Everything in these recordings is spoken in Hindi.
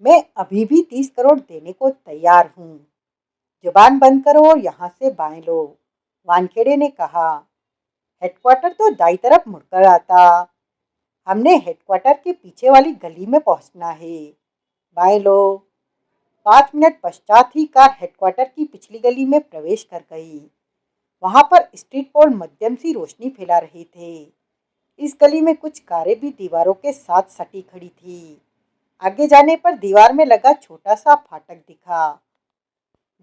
मैं अभी भी 30 करोड़ देने को तैयार हूँ। जुबान बंद करो और यहाँ से बाएं लो, वानखेड़े ने कहा। हेडक्वार्टर तो दाई तरफ मुड़कर आता। हमने हेडक्वार्टर के पीछे वाली गली में पहुंचना है। बाएं लो। 5 मिनट पश्चात ही कार हेडक्वार्टर की पिछली गली में प्रवेश कर गई। वहां पर स्ट्रीट पोल मध्यम सी रोशनी फैला रहे थे। इस गली में कुछ कारें भी दीवारों के साथ सटी खड़ी थी। आगे जाने पर दीवार में लगा छोटा सा फाटक दिखा,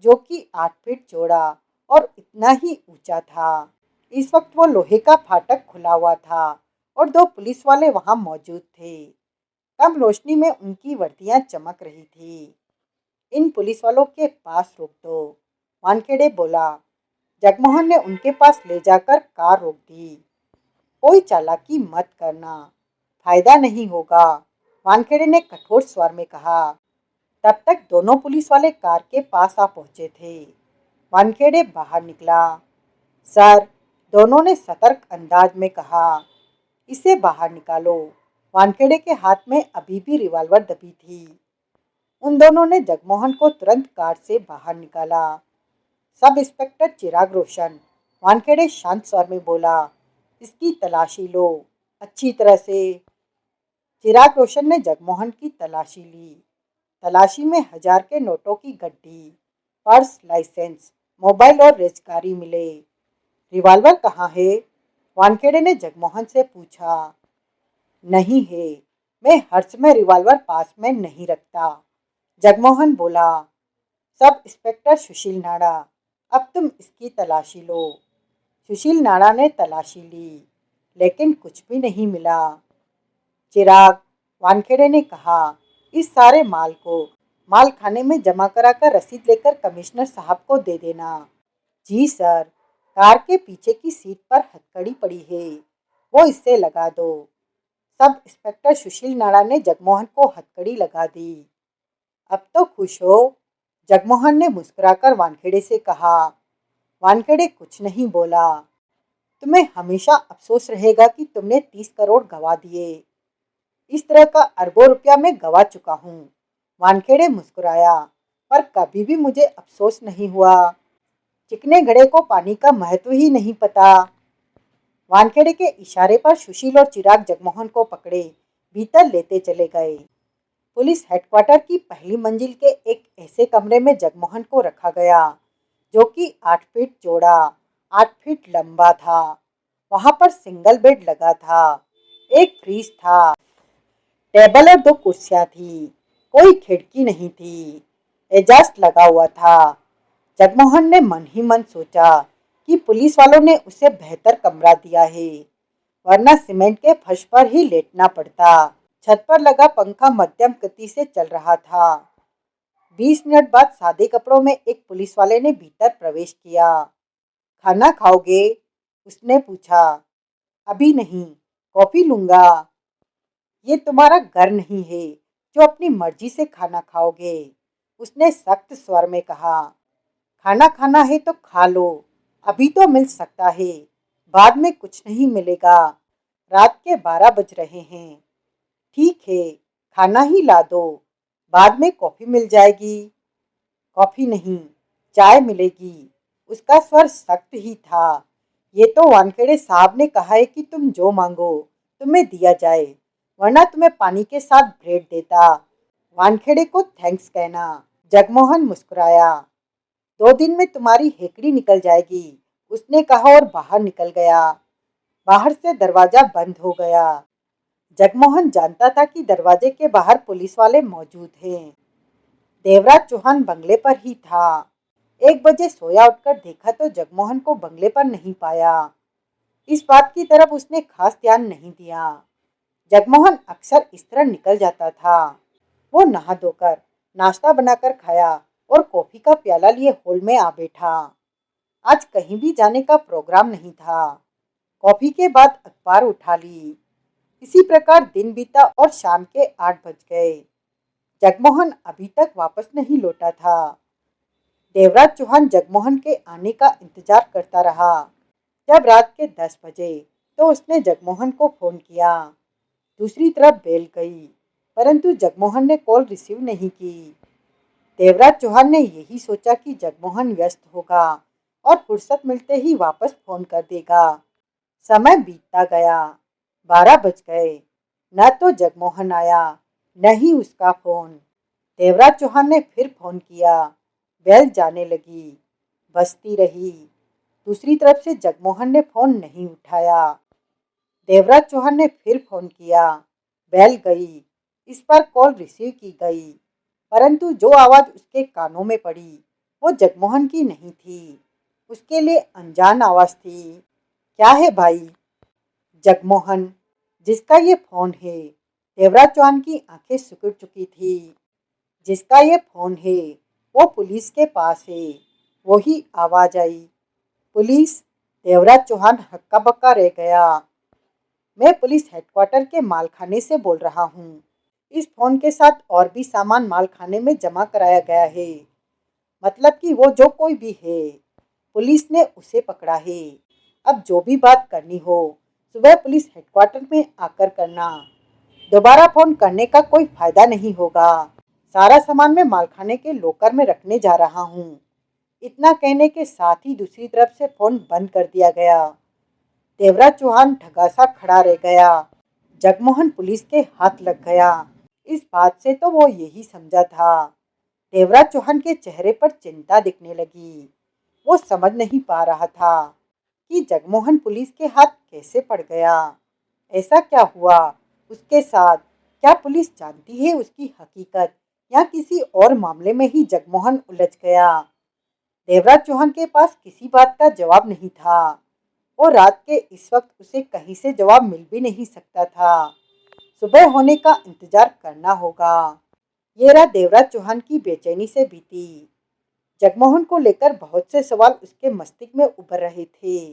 जो कि 8 फीट चौड़ा और इतना ही ऊंचा था। इस वक्त वो लोहे का फाटक खुला हुआ था और दो पुलिस वाले वहां मौजूद थे। कम रोशनी में उनकी वर्दियां चमक रही थी। इन पुलिस वालों के पास रोक दो, वानखेड़े बोला। जगमोहन ने उनके पास ले जाकर कार रोक दी। कोई चालाकी मत करना, फायदा नहीं होगा, वानखेड़े ने कठोर स्वर में कहा। तब तक दोनों पुलिस वाले कार के पास आ पहुंचे थे। वानखेड़े बाहर निकला। सर, दोनों ने सतर्क अंदाज में कहा। इसे बाहर निकालो। वानखेड़े के हाथ में अभी भी रिवॉल्वर दबी थी। उन दोनों ने जगमोहन को तुरंत कार से बाहर निकाला। सब इंस्पेक्टर चिराग रोशन, वानखेड़े शांत स्वर में बोला, इसकी तलाशी लो, अच्छी तरह से। चिराग रोशन ने जगमोहन की तलाशी ली। तलाशी में 1000 के नोटों की गड्डी, पर्स, लाइसेंस, मोबाइल और रेजगारी मिले। रिवॉल्वर कहाँ है? वानखेड़े ने जगमोहन से पूछा। नहीं है, मैं हर समय रिवॉल्वर पास में नहीं रखता, जगमोहन बोला। सब इंस्पेक्टर सुशील नाड़ा, अब तुम इसकी तलाशी लो। सुशील नाड़ा ने तलाशी ली, लेकिन कुछ भी नहीं मिला। चिराग, वानखेड़े ने कहा, इस सारे माल को माल खाने में जमा कराकर रसीद लेकर कमिश्नर साहब को दे देना। जी सर। कार के पीछे की सीट पर हथकड़ी पड़ी है, वो इससे लगा दो। सब इंस्पेक्टर सुशील नाड़ा ने जगमोहन को हथकड़ी लगा दी। अब तो खुश हो? जगमोहन ने मुस्कुराकर वानखेड़े से कहा। वानखेड़े कुछ नहीं बोला। तुम्हें हमेशा अफसोस रहेगा कि तुमने 30 करोड़ गवा दिए। इस तरह का अरबों रुपया मैं गवा चुका हूँ, वानखेड़े मुस्कुराया, पर कभी भी मुझे अफसोस नहीं हुआ। चिकने घड़े को पानी का महत्व ही नहीं पता। वानखेड़े के इशारे पर सुशील और चिराग जगमोहन को पकड़े भीतर लेते चले गए। पुलिस हेडक्वार्टर की पहली मंजिल के एक ऐसे कमरे में जगमोहन को रखा गया, जो कि 8 फीट चौड़ा, 8 फीट लंबा था। वहां पर सिंगल बेड लगा था, एक फ्रिज था, टेबल और 2 कुर्सियां थी। कोई खिड़की नहीं थी, एग्जॉस्ट लगा हुआ था। जगमोहन ने मन ही मन सोचा कि पुलिस वालों ने उसे बेहतर कमरा दिया है, वरना सीमेंट के फर्श पर ही लेटना पड़ता। छत पर लगा पंखा मध्यम गति से चल रहा था। 20 मिनट बाद सादे कपड़ों में एक पुलिस वाले ने भीतर प्रवेश किया। खाना खाओगे? उसने पूछा। अभी नहीं, कॉफी लूंगा। ये तुम्हारा घर नहीं है जो अपनी मर्जी से खाना खाओगे, उसने सख्त स्वर में कहा। खाना खाना है तो खा लो, अभी तो मिल सकता है, बाद में कुछ नहीं मिलेगा। रात के 12 बज रहे हैं। ठीक है, खाना ही ला दो, बाद में कॉफी मिल जाएगी। कॉफी नहीं, चाय मिलेगी। उसका स्वर सख्त ही था। ये तो वानखेड़े साहब ने कहा है कि तुम जो मांगो तुम्हें दिया जाए, वरना तुम्हें पानी के साथ ब्रेड देता। वानखेड़े को थैंक्स कहना। जगमोहन मुस्कुराया। 2 दिन में तुम्हारी हेकड़ी निकल जाएगी, उसने कहा और बाहर निकल गया। बाहर से दरवाजा बंद हो गया। जगमोहन जानता था कि दरवाजे के बाहर पुलिस वाले मौजूद हैं। देवराज चौहान बंगले पर ही था। 1 बजे सोया उठकर देखा तो जगमोहन को बंगले पर नहीं पाया। इस बात की तरफ उसने खास ध्यान नहीं दिया। जगमोहन अक्सर इस तरह निकल जाता था। वो नहा धोकर नाश्ता बनाकर खाया और कॉफी का प्याला लिए हॉल में आ बैठा। आज कहीं भी जाने का प्रोग्राम नहीं था। कॉफी के बाद अखबार उठा ली। इसी प्रकार दिन बीता और शाम के 8 बज गए। जगमोहन अभी तक वापस नहीं लौटा था। देवराज चौहान जगमोहन के आने का इंतजार करता रहा। जब रात के 10 बजे तो उसने जगमोहन को फोन किया। दूसरी तरफ बेल गई, परंतु जगमोहन ने कॉल रिसीव नहीं की। देवराज चौहान ने यही सोचा कि जगमोहन व्यस्त होगा और फुर्सत मिलते ही वापस फोन कर देगा। समय बीतता गया। 12 बज गए। न तो जगमोहन आया, न ही उसका फोन। देवराज चौहान ने फिर फोन किया। बेल जाने लगी, बजती रही। दूसरी तरफ से जगमोहन ने फोन नहीं उठाया। देवराज चौहान ने फिर फोन किया। बेल गई। इस पर कॉल रिसीव की गई, परंतु जो आवाज उसके कानों में पड़ी वो जगमोहन की नहीं थी। उसके लिए अनजान आवाज थी। क्या है भाई? जगमोहन, जिसका ये फोन है। देवराज चौहान की आंखें सिकुड़ चुकी थी। जिसका ये फोन है वो पुलिस के पास है। वही आवाज आई, पुलिस। देवराज चौहान हक्का बक्का रह गया। मैं पुलिस हेडक्वार्टर के मालखाने से बोल रहा हूँ। इस फोन के साथ और भी सामान मालखाने में जमा कराया गया है। मतलब कि वो जो कोई भी है, पुलिस ने उसे पकड़ा है। अब जो भी बात करनी हो सुबह पुलिस हेडक्वार्टर में आकर करना। दोबारा फोन करने का कोई फायदा नहीं होगा। सारा सामान मैं मालखाने के लॉकर में रखने जा रहा हूँ। इतना कहने के साथ ही दूसरी तरफ से फोन बंद कर दिया गया। देवराज चौहान ठगासा खड़ा रह गया। जगमोहन पुलिस के हाथ लग गया। इस बात से तो वो यही समझा था। देवराज चौहान के चेहरे पर चिंता दिखने लगी। वो समझ नहीं पा रहा था कि जगमोहन पुलिस के हाथ कैसे पड़ गया। ऐसा क्या हुआ उसके साथ? क्या पुलिस जानती है उसकी हकीकत, या किसी और मामले में ही जगमोहन उलझ गया? देवराज चौहान के पास किसी बात का जवाब नहीं था और रात के इस वक्त उसे कहीं से जवाब मिल भी नहीं सकता था। सुबह होने का इंतजार करना होगा। ये रात देवराज चौहान की बेचैनी से बीती। जगमोहन को लेकर बहुत से सवाल उसके मस्तिष्क में उभर रहे थे।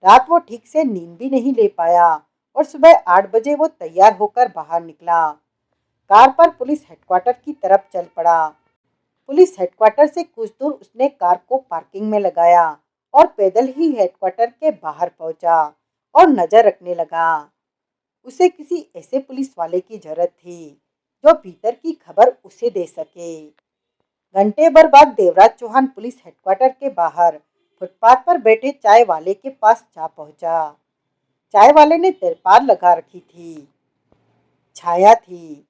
रात वो ठीक से नींद भी नहीं ले पाया और सुबह 8 बजे वो तैयार होकर बाहर निकला। कार पर पुलिस हेडक्वार्टर की तरफ चल पड़ा। पुलिस हेडक्वार्टर से कुछ दूर उसने कार को पार्किंग में लगाया और पैदल ही हेडक्वार्टर के बाहर पहुंचा और नजर रखने लगा। उसे किसी ऐसे पुलिस वाले की जरूरत थी जो भीतर की खबर उसे दे सके। घंटे भर बाद देवराज चौहान पुलिस हेडक्वार्टर के बाहर फुटपाथ पर बैठे चाय वाले के पास जा पहुंचा। चाय वाले ने तिरपाल लगा रखी थी। छाया थी।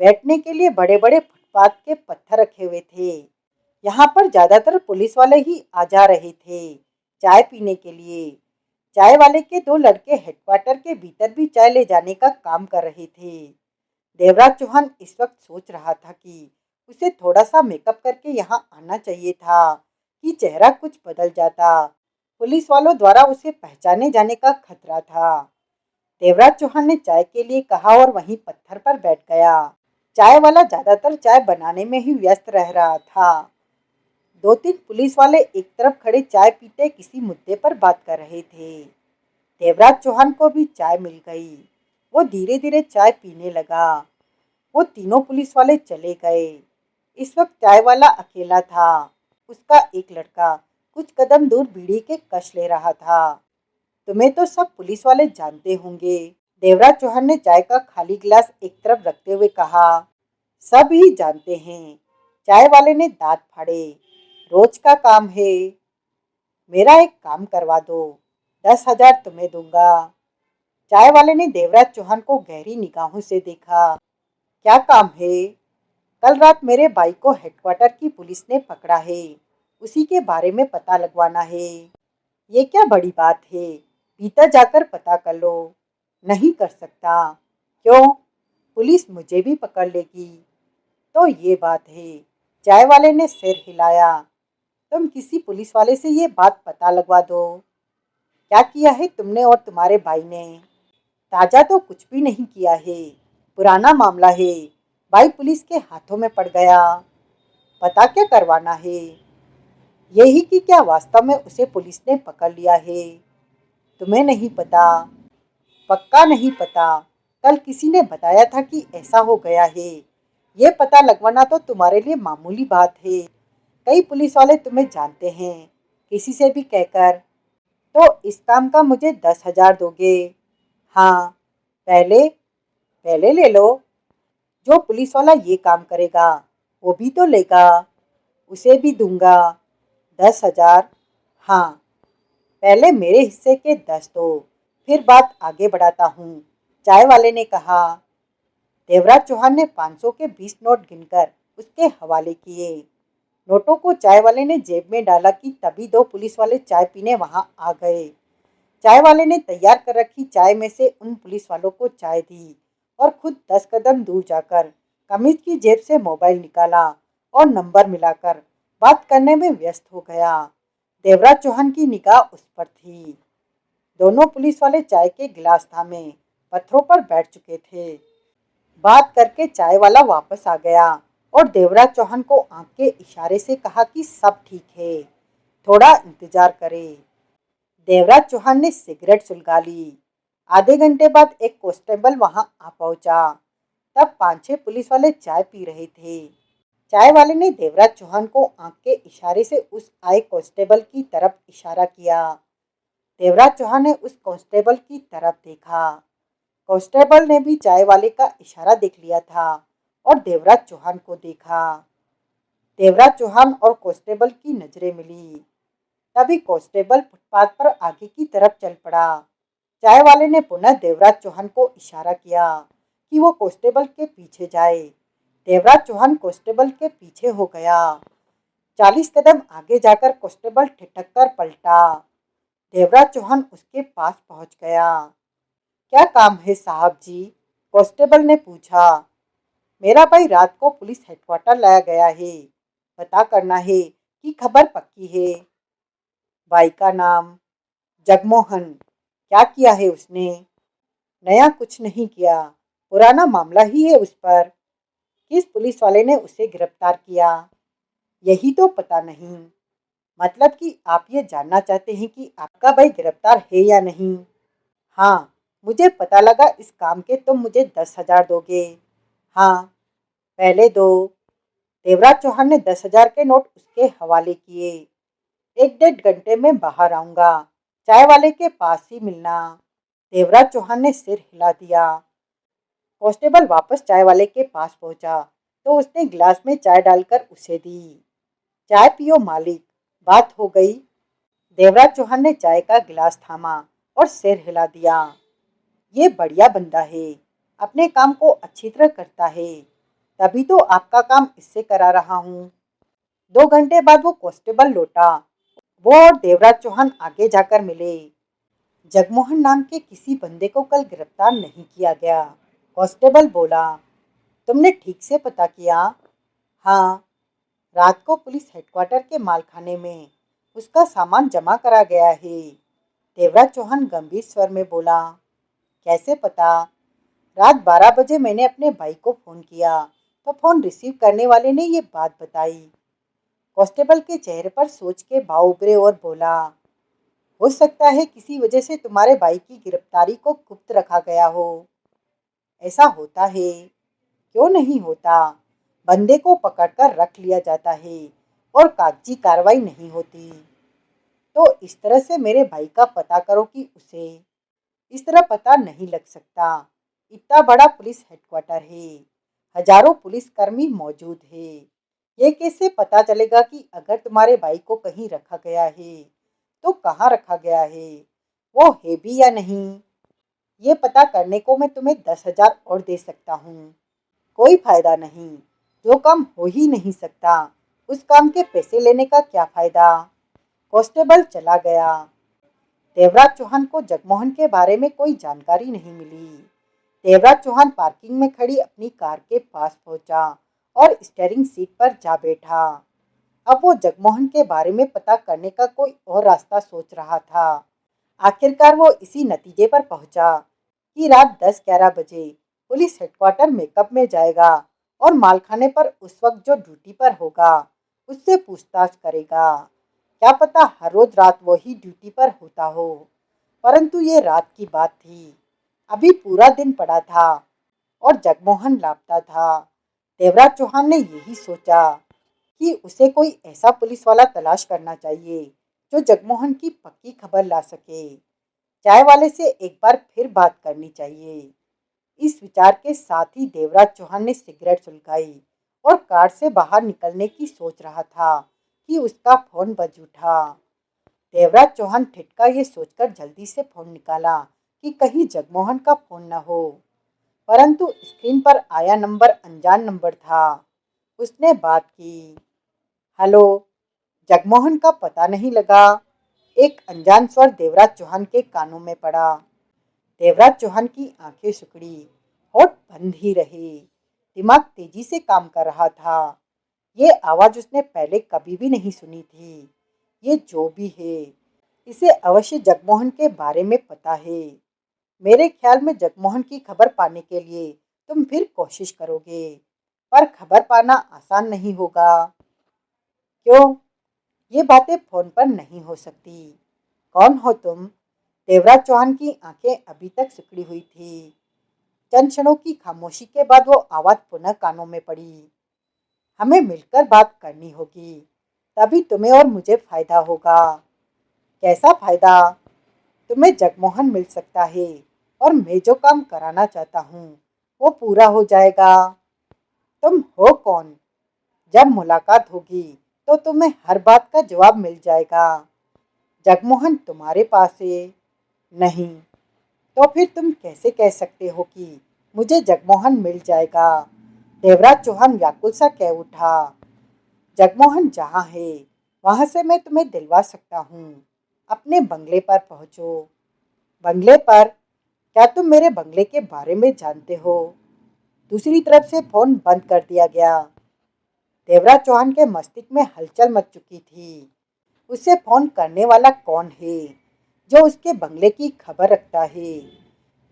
बैठने के लिए बड़े बड़े फुटपाथ के पत्थर रखे हुए थे। यहाँ पर ज्यादातर पुलिस वाले ही आ जा रहे थे चाय पीने के लिए। चाय वाले के दो लड़के हेडक्वार्टर के भीतर भी चाय ले जाने का काम कर रहे थे। देवराज चौहान इस वक्त सोच रहा था कि उसे थोड़ा सा मेकअप करके यहाँ आना चाहिए था कि चेहरा कुछ बदल जाता। पुलिस वालों द्वारा उसे पहचाने जाने का खतरा था। देवराज चौहान ने चाय के लिए कहा और वहीं पत्थर पर बैठ गया। चाय वाला ज्यादातर चाय बनाने में ही व्यस्त रह रहा था। 2-3 पुलिस वाले एक तरफ खड़े चाय पीते किसी मुद्दे पर बात कर रहे थे। देवराज चौहान को भी चाय मिल गई। वो धीरे धीरे चाय पीने लगा। वो तीनों पुलिस वाले चले गए। इस वक्त चाय वाला अकेला था। उसका एक लड़का कुछ कदम दूर बीड़ी के कश ले रहा था। तुम्हें तो सब पुलिस वाले जानते होंगे, देवराज चौहान ने चाय का खाली गिलास एक तरफ रखते हुए कहा। सब ही जानते हैं। चाय वाले ने दांत फाड़े। रोज का काम है। मेरा एक काम करवा दो, 10,000 तुम्हें दूंगा। चाय वाले ने देवराज चौहान को गहरी निगाहों से देखा। क्या काम है? कल रात मेरे भाई को हेडक्वार्टर की पुलिस ने पकड़ा है। उसी के बारे में पता लगवाना है। ये क्या बड़ी बात है? भीतर जाकर पता कर लो। नहीं कर सकता। क्यों? पुलिस मुझे भी पकड़ लेगी। तो ये बात है। चाय वाले ने सिर हिलाया। तुम किसी पुलिस वाले से ये बात पता लगवा दो। क्या किया है तुमने और तुम्हारे भाई ने? ताजा तो कुछ भी नहीं किया है। पुराना मामला है। भाई पुलिस के हाथों में पड़ गया। पता क्या करवाना है? यही कि क्या वास्तव में उसे पुलिस ने पकड़ लिया है? तुम्हें नहीं पता? पक्का नहीं पता। कल किसी ने बताया था कि ऐसा हो गया है। ये पता लगवाना तो तुम्हारे लिए मामूली बात है। कई पुलिस वाले तुम्हें जानते हैं, किसी से भी कहकर। तो इस काम का मुझे 10,000 दोगे? हाँ। पहले? पहले ले लो। जो पुलिस वाला ये काम करेगा वो भी तो लेगा, उसे भी दूंगा 10,000। हाँ, पहले मेरे हिस्से के 10 दो, फिर बात आगे बढ़ाता हूँ, चाय वाले ने कहा। देवराज चौहान ने 500 के 20 नोट गिनकर उसके हवाले किए। नोटों को चाय वाले ने जेब में डाला कि तभी दो पुलिस वाले चाय पीने वहां आ गए। चाय वाले ने तैयार कर रखी चाय में से उन पुलिस वालों को चाय दी और खुद 10 कदम दूर जाकर कमीज की जेब से मोबाइल निकाला और नंबर मिलाकर बात करने में व्यस्त हो गया। देवराज चौहान की निगाह उस पर थी। दोनों पुलिस वाले चाय के गिलास थामे पत्थरों पर बैठ चुके थे। बात करके चाय वाला वापस आ गया और देवराज चौहान को आंख के इशारे से कहा कि सब ठीक है, थोड़ा इंतजार करें। देवराज चौहान ने सिगरेट सुलगा ली। आधे घंटे बाद एक कांस्टेबल वहां आ पहुंचा। तब 5-6 पुलिस वाले चाय पी रहे थे। चाय वाले ने देवराज चौहान को आंख के इशारे से उस आए कांस्टेबल की तरफ इशारा किया। देवराज चौहान ने उस कांस्टेबल की तरफ देखा। कांस्टेबल ने भी चाय वाले का इशारा देख लिया था और देवराज चौहान को देखा। देवराज चौहान और कांस्टेबल की नजरें मिली। तभी कांस्टेबल फुटपाथ पर आगे की तरफ चल पड़ा। चाय वाले ने पुनः देवराज चौहान को इशारा किया कि वो कांस्टेबल के पीछे जाए। देवराज चौहान कांस्टेबल के पीछे हो गया। 40 कदम आगे जाकर कांस्टेबल ठिठक कर पलटा। देवराज चौहान उसके पास पहुंच गया। क्या काम है साहब जी? कांस्टेबल ने पूछा। मेरा भाई रात को पुलिस हेडक्वार्टर लाया गया है, पता करना है कि खबर पक्की है। भाई का नाम जगमोहन। क्या किया है उसने? नया कुछ नहीं किया, पुराना मामला ही है उस पर। किस पुलिस वाले ने उसे गिरफ्तार किया, यही तो पता नहीं। मतलब कि आप ये जानना चाहते हैं कि आपका भाई गिरफ्तार है या नहीं? हाँ, मुझे पता लगा इस काम के तुम मुझे 10,000 दोगे। हाँ, पहले दो। देवराज चौहान ने 10,000 के नोट उसके हवाले किए। 1-1.5 घंटे में बाहर आऊंगा, चाय वाले के पास ही मिलना। देवराज चौहान ने सिर हिला दिया। कांस्टेबल वापस चाय वाले के पास पहुंचा तो उसने गिलास में चाय डालकर उसे दी। चाय पियो मालिक, बात हो गई। देवराज चौहान ने चाय का गिलास थामा और सिर हिला दिया। ये बढ़िया बंदा है, अपने काम को अच्छी तरह करता है, तभी तो आपका काम इससे करा रहा हूँ। 2 घंटे बाद वो कांस्टेबल लौटा। वो और देवराज चौहान आगे जाकर मिले। जगमोहन नाम के किसी बंदे को कल गिरफ्तार नहीं किया गया, कांस्टेबल बोला। तुमने ठीक से पता किया? हाँ, रात को पुलिस हेडक्वार्टर के मालखाने में उसका सामान जमा करा गया है। देवराज चौहान गंभीर स्वर में बोला। कैसे पता? रात 12 बजे मैंने अपने भाई को फोन किया तो फोन रिसीव करने वाले ने ये बात बताई। कांस्टेबल के चेहरे पर सोच के भाव उभरे और बोला। हो सकता है किसी वजह से तुम्हारे भाई की गिरफ्तारी को गुप्त रखा गया हो। ऐसा होता है, क्यों नहीं होता? बंदे को पकड़कर रख लिया जाता है और कागजी कार्रवाई नहीं होती। तो इस तरह से मेरे भाई का पता करो कि उसे इस तरह पता नहीं लग सकता। इतना बड़ा पुलिस हेडक्वार्टर है, हजारों पुलिसकर्मी मौजूद है। ये कैसे पता चलेगा कि अगर तुम्हारे भाई को कहीं रखा गया है तो कहाँ रखा गया है, वो है भी या नहीं? ये पता करने को मैं तुम्हें 10,000 और दे सकता हूँ। कोई फायदा नहीं, जो काम हो ही नहीं सकता उस काम के पैसे लेने का क्या फायदा? कांस्टेबल चला गया। देवराज चौहान को जगमोहन के बारे में कोई जानकारी नहीं मिली। देवराज चौहान पार्किंग में खड़ी अपनी कार के पास पहुंचा और स्टीयरिंग सीट पर जा बैठा। अब वो जगमोहन के बारे में पता करने का कोई और रास्ता सोच रहा था। आखिरकार वो इसी नतीजे पर पहुंचा कि रात 10-11 बजे पुलिस हेडक्वार्टर मेकअप में जाएगा और मालखाने पर उस वक्त जो ड्यूटी पर होगा उससे पूछताछ करेगा। क्या पता हर रोज रात वही ड्यूटी पर होता हो, परंतु ये रात की बात थी। अभी पूरा दिन पड़ा था और जगमोहन लापता था। देवराज चौहान ने यही सोचा कि उसे कोई ऐसा पुलिस वाला तलाश करना चाहिए जो जगमोहन की पक्की खबर ला सके। चाय वाले से एक बार फिर बात करनी चाहिए। इस विचार के साथ ही देवराज चौहान ने सिगरेट सुलगाई और कार से बाहर निकलने की सोच रहा था कि उसका फोन बज उठा। देवराज चौहान ठिठका ये सोचकर जल्दी से फोन निकाला कि कहीं जगमोहन का फोन न हो, परंतु स्क्रीन पर आया नंबर अनजान नंबर था। उसने बात की। हेलो। जगमोहन का पता नहीं लगा। एक अनजान स्वर देवराज चौहान के कानों में पड़ा। देवराज चौहान की आंखें सिकुड़ी, होठ बंद ही रहे। दिमाग तेजी से काम कर रहा था। ये आवाज उसने पहले कभी भी नहीं सुनी थी। ये जो भी है, इसे अवश्य जगमोहन के बारे में पता है। मेरे ख्याल में जगमोहन की खबर पाने के लिए तुम फिर कोशिश करोगे, पर खबर पाना आसान नहीं होगा। क्यों? ये बातें फोन पर नहीं हो सकती। कौन हो तुम? देवराज चौहान की आंखें अभी तक सिकुड़ी हुई थी। चंद क्षणों की खामोशी के बाद वो आवाज पुनः कानों में पड़ी। हमें मिलकर बात करनी होगी, तभी तुम्हें और मुझे फायदा होगा। कैसा फायदा? तुम्हें जगमोहन मिल सकता है और मैं जो काम कराना चाहता हूँ वो पूरा हो जाएगा। तुम हो कौन? जब मुलाकात होगी तो तुम्हें हर बात का जवाब मिल जाएगा। जगमोहन तुम्हारे पास है? नहीं। तो फिर तुम कैसे कह सकते हो कि मुझे जगमोहन मिल जाएगा? देवराज चौहान व्याकुल सा कह उठा। जगमोहन जहाँ है वहां से मैं तुम्हें दिलवा सकता हूँ। अपने बंगले पर पहुंचो। बंगले पर? क्या तुम मेरे बंगले के बारे में जानते हो? दूसरी तरफ से फोन बंद कर दिया गया। देवराज चौहान के मस्तिष्क में हलचल मच चुकी थी। उसे फोन करने वाला कौन है जो उसके बंगले की खबर रखता है,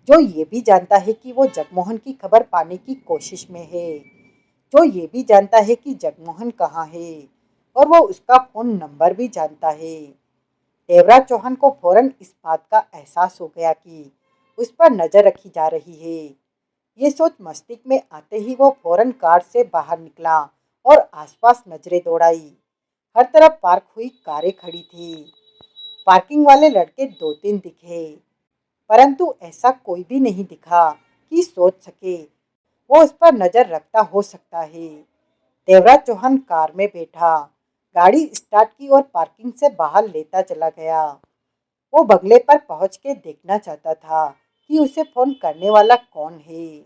जो ये भी जानता है कि वो जगमोहन की खबर पाने की कोशिश में है, जो ये भी जानता है कि जगमोहन कहाँ है और वो उसका फोन नंबर भी जानता है। देवराज चौहान को फौरन इस बात का एहसास हो गया कि उस पर नजर रखी जा रही है। ये सोच मस्तिष्क में आते ही वो फौरन कार से बाहर निकला और आसपास नजरें दौड़ाई। हर तरफ पार्क हुई कारें खड़ी थी। पार्किंग वाले लड़के दो तीन दिखे, परंतु ऐसा कोई भी नहीं दिखा कि सोच सके वो उस पर नजर रखता हो सकता है। देवराज चौहान कार में बैठा, गाड़ी स्टार्ट की और पार्किंग से बाहर लेता चला गया। वो बंगले पर पहुंच के देखना चाहता था कि उसे फोन करने वाला कौन है,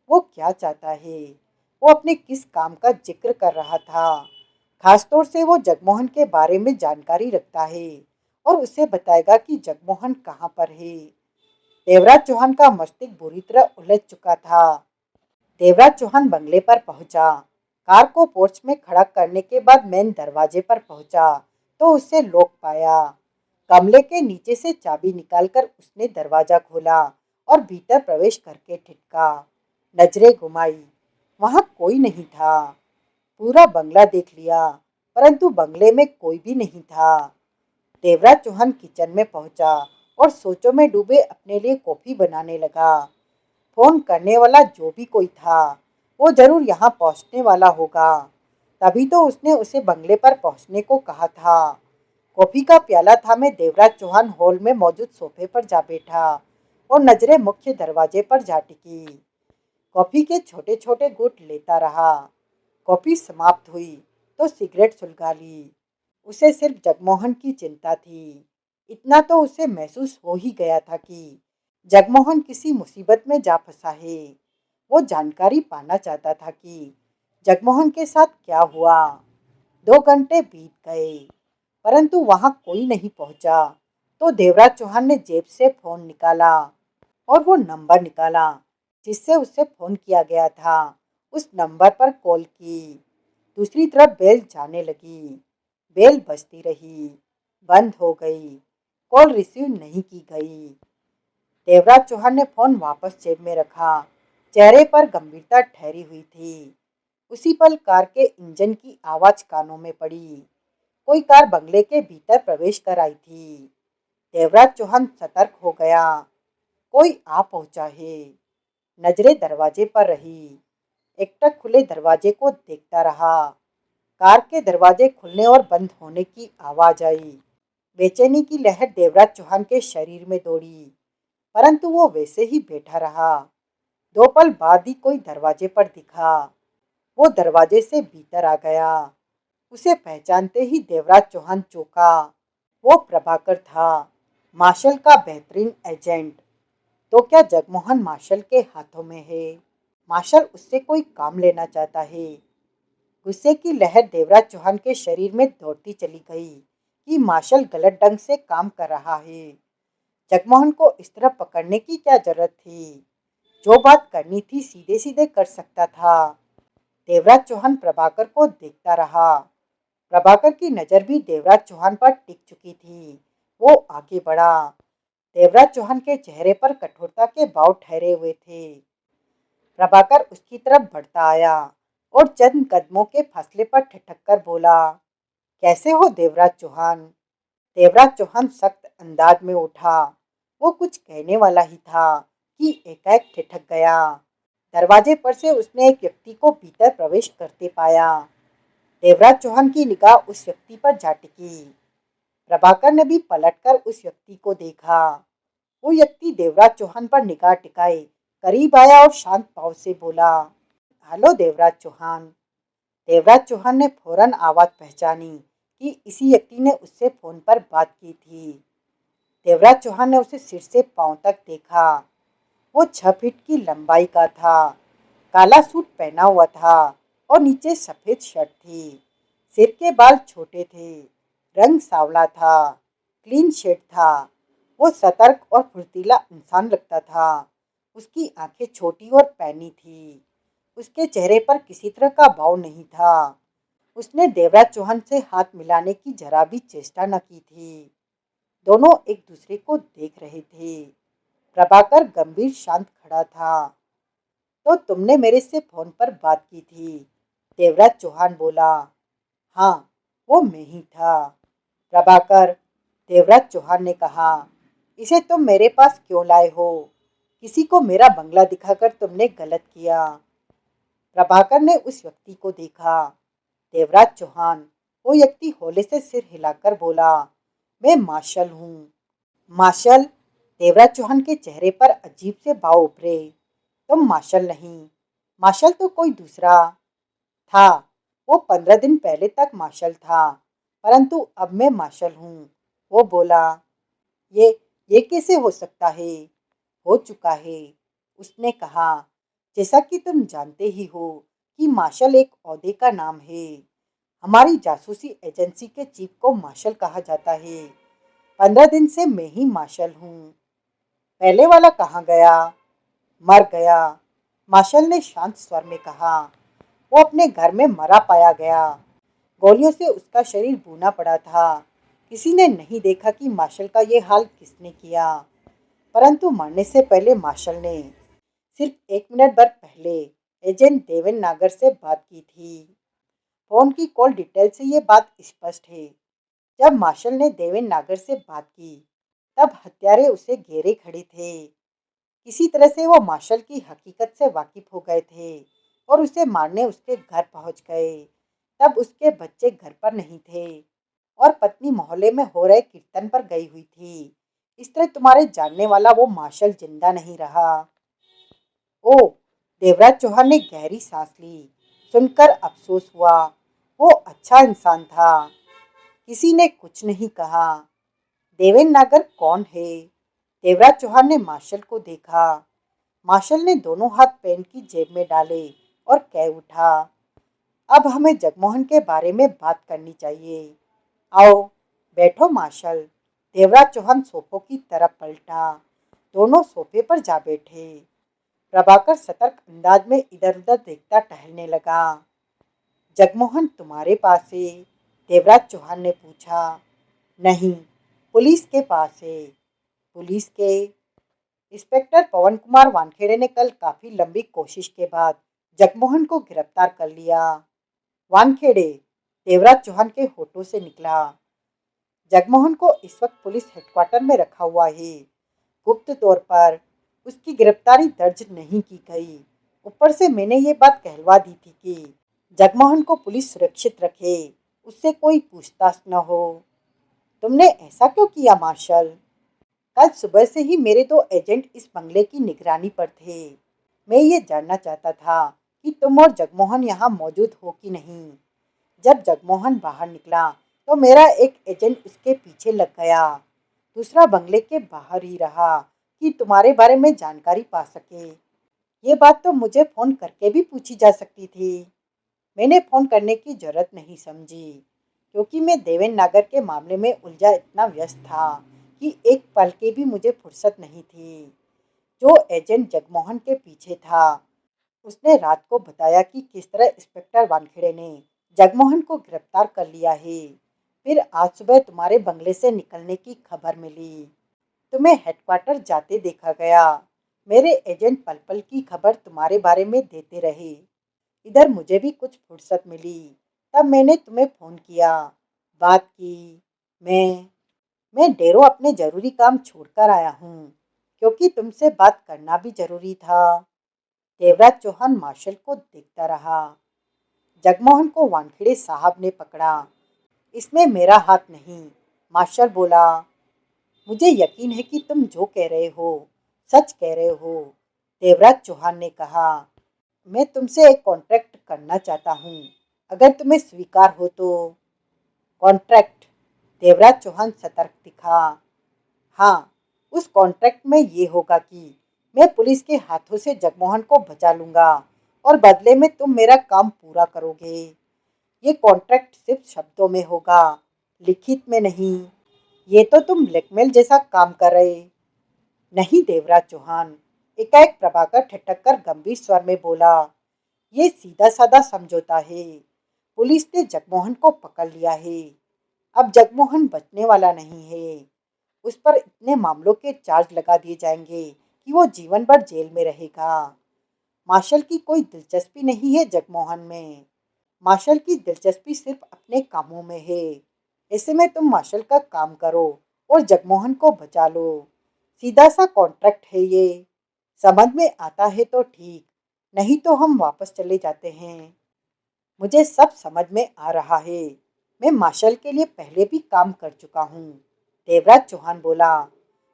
वो क्या चाहता है, वो अपने किस काम का जिक्र कर रहा था। खासतौर से वो जगमोहन के बारे में जानकारी रखता है और उसे बताएगा कि जगमोहन कहाँ पर है। देवराज चौहान का मस्तिष्क बुरी तरह उलझ चुका था। देवराज चौहान बंगले पर पहुंचा। कार को पोर्च में खड़ा करने के बाद मेन दरवाजे पर पहुंचा तो उसे लॉक पाया। कमरे के नीचे से चाबी निकालकर उसने दरवाजा खोला और भीतर प्रवेश करके ठिठका। नजरें घुमाई, वहां कोई नहीं था। पूरा बंगला देख लिया, परंतु बंगले में कोई भी नहीं था। देवराज चौहान किचन में पहुंचा और सोचों में डूबे अपने लिए कॉफी बनाने लगा। फोन करने वाला जो भी कोई था वो जरूर यहाँ पहुँचने वाला होगा, तभी तो उसने उसे बंगले पर पहुँचने को कहा था। कॉफी का प्याला थामे देवराज चौहान हॉल में मौजूद सोफे पर जा बैठा और नजरें मुख्य दरवाजे पर जा टिकी। कॉफी के छोटे छोटे घूंट लेता रहा। कॉफी समाप्त हुई तो सिगरेट सुलगा ली। उसे सिर्फ जगमोहन की चिंता थी। इतना तो उसे महसूस हो ही गया था कि जगमोहन किसी मुसीबत में जा फंसा है। वो जानकारी पाना चाहता था कि जगमोहन के साथ क्या हुआ। 2 घंटे बीत गए, परंतु वहां कोई नहीं पहुंचा। तो देवराज चौहान ने जेब से फोन निकाला और वो नंबर निकाला जिससे उसे फोन किया गया था। उस नंबर पर कॉल की। दूसरी तरफ बेल जाने लगी। बेल बजती रही, बंद हो गई। कॉल रिसीव नहीं की गई। देवराज चौहान ने फोन वापस जेब में रखा। चेहरे पर गंभीरता ठहरी हुई थी। उसी पल कार के इंजन की आवाज कानों में पड़ी। कोई कार बंगले के भीतर प्रवेश कर आई थी। देवराज चौहान सतर्क हो गया। कोई आ पहुंचा है। नजरें दरवाजे पर रही। एकटक खुले दरवाजे को देखता रहा। कार के दरवाजे खुलने और बंद होने की आवाज आई। बेचैनी की लहर देवराज चौहान के शरीर में दौड़ी, परंतु वो वैसे ही बैठा रहा। दो पल बाद ही कोई दरवाजे पर दिखा। वो दरवाजे से भीतर आ गया। उसे पहचानते ही देवराज चौहान चौंका। वो प्रभाकर था, मार्शल का बेहतरीन एजेंट। तो क्या जगमोहन मार्शल के हाथों में है? मार्शल उससे कोई काम लेना चाहता है? गुस्से की लहर देवराज चौहान के शरीर में दौड़ती चली गई कि मार्शल गलत ढंग से काम कर रहा है। जगमोहन को इस तरह पकड़ने की क्या जरूरत थी? जो बात करनी थी सीधे सीधे कर सकता था। देवराज चौहान प्रभाकर को देखता रहा। प्रभाकर की नजर भी देवराज चौहान पर टिक चुकी थी। वो आगे बढ़ा। देवराज चौहान के चेहरे पर कठोरता के भाव ठहरे हुए थे। प्रभाकर उसकी तरफ बढ़ता आया और चंद कदमों के फासले पर ठिठक कर बोला, कैसे हो देवराज चौहान? देवराज चौहान सख्त अंदाज में उठा। वो कुछ कहने वाला ही था कि एकाएक ठिठक गया। दरवाजे पर से उसने एक व्यक्ति को भीतर प्रवेश करते पाया। देवराज चौहान की निगाह उस व्यक्ति पर जा टिकी। प्रभाकर ने भी पलटकर उस व्यक्ति को देखा। वो व्यक्ति देवराज चौहान पर निगाह टिकाए करीब आया और शांत भाव से बोला, हेलो देवराज चौहान। देवराज चौहान ने फौरन आवाज पहचानी कि इसी व्यक्ति ने उससे फोन पर बात की थी। देवराज चौहान ने उसे सिर से पांव तक देखा। वो 6 फीट की लंबाई का था, काला सूट पहना हुआ था और नीचे सफेद शर्ट थी। सिर के बाल छोटे थे, रंग सांवला था, क्लीन शेव था। वो सतर्क और फुर्तीला इंसान लगता था। उसकी आंखें छोटी और पैनी थी। उसके चेहरे पर किसी तरह का भाव नहीं था। उसने देवराज चौहान से हाथ मिलाने की जरा भी चेष्टा न की थी। दोनों एक दूसरे को देख रहे थे। प्रभाकर गंभीर शांत खड़ा था। तो तुमने मेरे से फोन पर बात की थी? देवराज चौहान बोला। हाँ, वो मैं ही था। प्रभाकर, देवराज चौहान ने कहा, इसे तुम मेरे पास क्यों लाए हो? किसी को मेरा बंगला दिखाकर तुमने गलत किया। प्रभाकर ने उस व्यक्ति को देखा। देवराज चौहान। वो व्यक्ति हौले से सिर हिलाकर बोला, मैं मार्शल हूँ। मार्शल? देवराज चौहान के चेहरे पर अजीब से भाव उभरे। तुम मार्शल नहीं, मार्शल तो कोई दूसरा था। वो 15 दिन पहले तक मार्शल था, परंतु अब मैं मार्शल हूँ। वो बोला, ये ये कैसे हो सकता है? हो चुका है, उसने कहा। जैसा कि तुम जानते ही हो कि मार्शल एक ओहदे का नाम है। हमारी जासूसी एजेंसी के चीफ को मार्शल कहा जाता है। 15 दिन से मैं ही मार्शल हूँ। पहले वाला कहाँ गया? मर गया, मार्शल ने शांत स्वर में कहा। वो अपने घर में मरा पाया गया। गोलियों से उसका शरीर भूना पड़ा था। किसी ने नहीं देखा कि मार्शल का ये हाल किसने किया। परंतु मरने से पहले मार्शल ने सिर्फ 1 मिनट भर पहले एजेंट देवेन नागर से बात की थी। फोन की कॉल डिटेल से ये बात स्पष्ट है। जब मार्शल ने देवेन नागर से बात की, तब हत्यारे उसे घेरे खड़े थे। किसी तरह से वो मार्शल की हकीकत से वाकिफ हो गए थे और उसे मारने उसके घर पहुंच गए। तब उसके बच्चे घर पर नहीं थे और पत्नी मोहल्ले में हो रहे कीर्तन पर गई हुई थी। इस तरह तुम्हारे जानने वाला वो मार्शल जिंदा नहीं रहा। ओ, देवराज चौहान ने गहरी सांस ली। सुनकर अफसोस हुआ। वो अच्छा इंसान था। किसी ने कुछ नहीं कहा। देवेन नागर कौन है? देवराज चौहान ने मार्शल को देखा। मार्शल ने दोनों हाथ पैंट की जेब में डाले और कह उठा, अब हमें जगमोहन के बारे में बात करनी चाहिए। आओ, बैठो मार्शल। देवराज चौहान सोफों की तरफ पलटा। दोनों सोफे पर जा बैठे। प्रभाकर सतर्क अंदाज में इधर उधर देखता टहलने लगा। जगमोहन तुम्हारे पास है? देवराज चौहान ने पूछा। नहीं, पुलिस के पास है। पुलिस के? इंस्पेक्टर पवन कुमार वानखेड़े ने कल काफी लंबी कोशिश के बाद जगमोहन को गिरफ्तार कर लिया। वानखेड़े? देवराज चौहान के होठों से निकला। जगमोहन को इस वक्त पुलिस हेडक्वार्टर में रखा हुआ है। गुप्त तौर पर उसकी गिरफ्तारी दर्ज नहीं की गई। ऊपर से मैंने ये बात कहलवा दी थी कि जगमोहन को पुलिस सुरक्षित रखे, उससे कोई पूछताछ न हो। तुमने ऐसा क्यों किया मार्शल? कल सुबह से ही मेरे 2 एजेंट इस बंगले की निगरानी पर थे। मैं ये जानना चाहता था कि तुम और जगमोहन यहाँ मौजूद हो कि नहीं। जब जगमोहन बाहर निकला तो मेरा एक एजेंट उसके पीछे लग गया। दूसरा बंगले के बाहर ही रहा कि तुम्हारे बारे में जानकारी पा सके। ये बात तो मुझे फ़ोन करके भी पूछी जा सकती थी। मैंने फ़ोन करने की जरूरत नहीं समझी, क्योंकि मैं देवेन नागर के मामले में उलझा इतना व्यस्त था कि एक पल की भी मुझे फुर्सत नहीं थी। जो एजेंट जगमोहन के पीछे था, उसने रात को बताया कि किस तरह इंस्पेक्टर वानखेड़े ने जगमोहन को गिरफ्तार कर लिया है। फिर आज सुबह तुम्हारे बंगले से निकलने की खबर मिली। तुम्हें हेडक्वार्टर जाते देखा गया। मेरे एजेंट पल पल की खबर तुम्हारे बारे में देते रहे। इधर मुझे भी कुछ फुर्सत मिली, तब मैंने तुम्हें फ़ोन किया, बात की। मैं मैं डेरों अपने ज़रूरी काम छोड़कर आया हूँ, क्योंकि तुमसे बात करना भी ज़रूरी था। देवराज चौहान मार्शल को देखता रहा। जगमोहन को वानखेड़े साहब ने पकड़ा, इसमें मेरा हाथ नहीं। मार्शल बोला, मुझे यकीन है कि तुम जो कह रहे हो सच कह रहे हो। देवराज चौहान ने कहा, मैं तुमसे एक कॉन्ट्रैक्ट करना चाहता हूँ, अगर तुम्हें स्वीकार हो तो। कॉन्ट्रैक्ट? देवराज चौहान सतर्क दिखा। हाँ, उस कॉन्ट्रैक्ट में ये होगा कि मैं पुलिस के हाथों से जगमोहन को बचा लूंगा और बदले में तुम मेरा काम पूरा करोगे। ये कॉन्ट्रैक्ट सिर्फ शब्दों में होगा, लिखित में नहीं। ये तो तुम ब्लैकमेल जैसा काम कर रहे। नहीं देवराज चौहान, एकाएक प्रभाकर ठिठक कर गंभीर स्वर में बोला, ये सीधा साधा समझौता है। पुलिस ने जगमोहन को पकड़ लिया है। अब जगमोहन बचने वाला नहीं है। उस पर इतने मामलों के चार्ज लगा दिए जाएंगे कि वो जीवन भर जेल में रहेगा। मार्शल की कोई दिलचस्पी नहीं है जगमोहन में। मार्शल की दिलचस्पी सिर्फ अपने कामों में है। ऐसे में तुम मार्शल का काम करो और जगमोहन को बचा लो। सीधा सा कॉन्ट्रैक्ट है ये। समझ में आता है तो ठीक, नहीं तो हम वापस चले जाते हैं। मुझे सब समझ में आ रहा है। मैं मार्शल के लिए पहले भी काम कर चुका हूँ। देवराज चौहान बोला,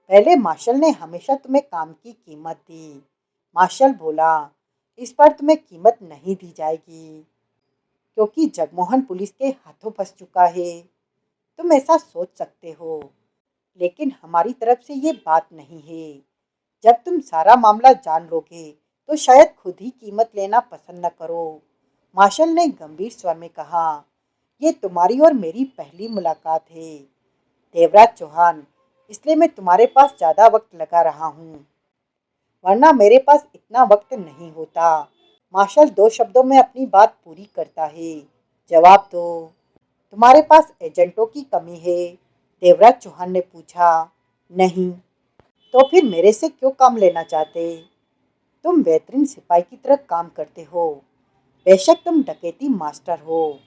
पहले मार्शल ने हमेशा तुम्हें काम की कीमत दी। मार्शल बोला, इस पर तुम्हें कीमत नहीं दी जाएगी, क्योंकि जगमोहन पुलिस के हाथों फंस चुका है। तुम ऐसा सोच सकते हो, लेकिन हमारी तरफ से ये बात नहीं है। जब तुम सारा मामला जान लोगे तो शायद खुद ही कीमत लेना पसंद न करो। मार्शल ने गंभीर स्वर में कहा, ये तुम्हारी और मेरी पहली मुलाकात है देवराज चौहान, इसलिए मैं तुम्हारे पास ज़्यादा वक्त लगा रहा हूँ, वरना मेरे पास इतना वक्त नहीं होता। मार्शल दो शब्दों में अपनी बात पूरी करता है, जवाब दो। तुम्हारे पास एजेंटों की कमी है? देवराज चौहान ने पूछा। नहीं। तो फिर मेरे से क्यों काम लेना चाहते? तुम बेहतरीन सिपाही की तरह काम करते हो। बेशक तुम डकैती मास्टर हो,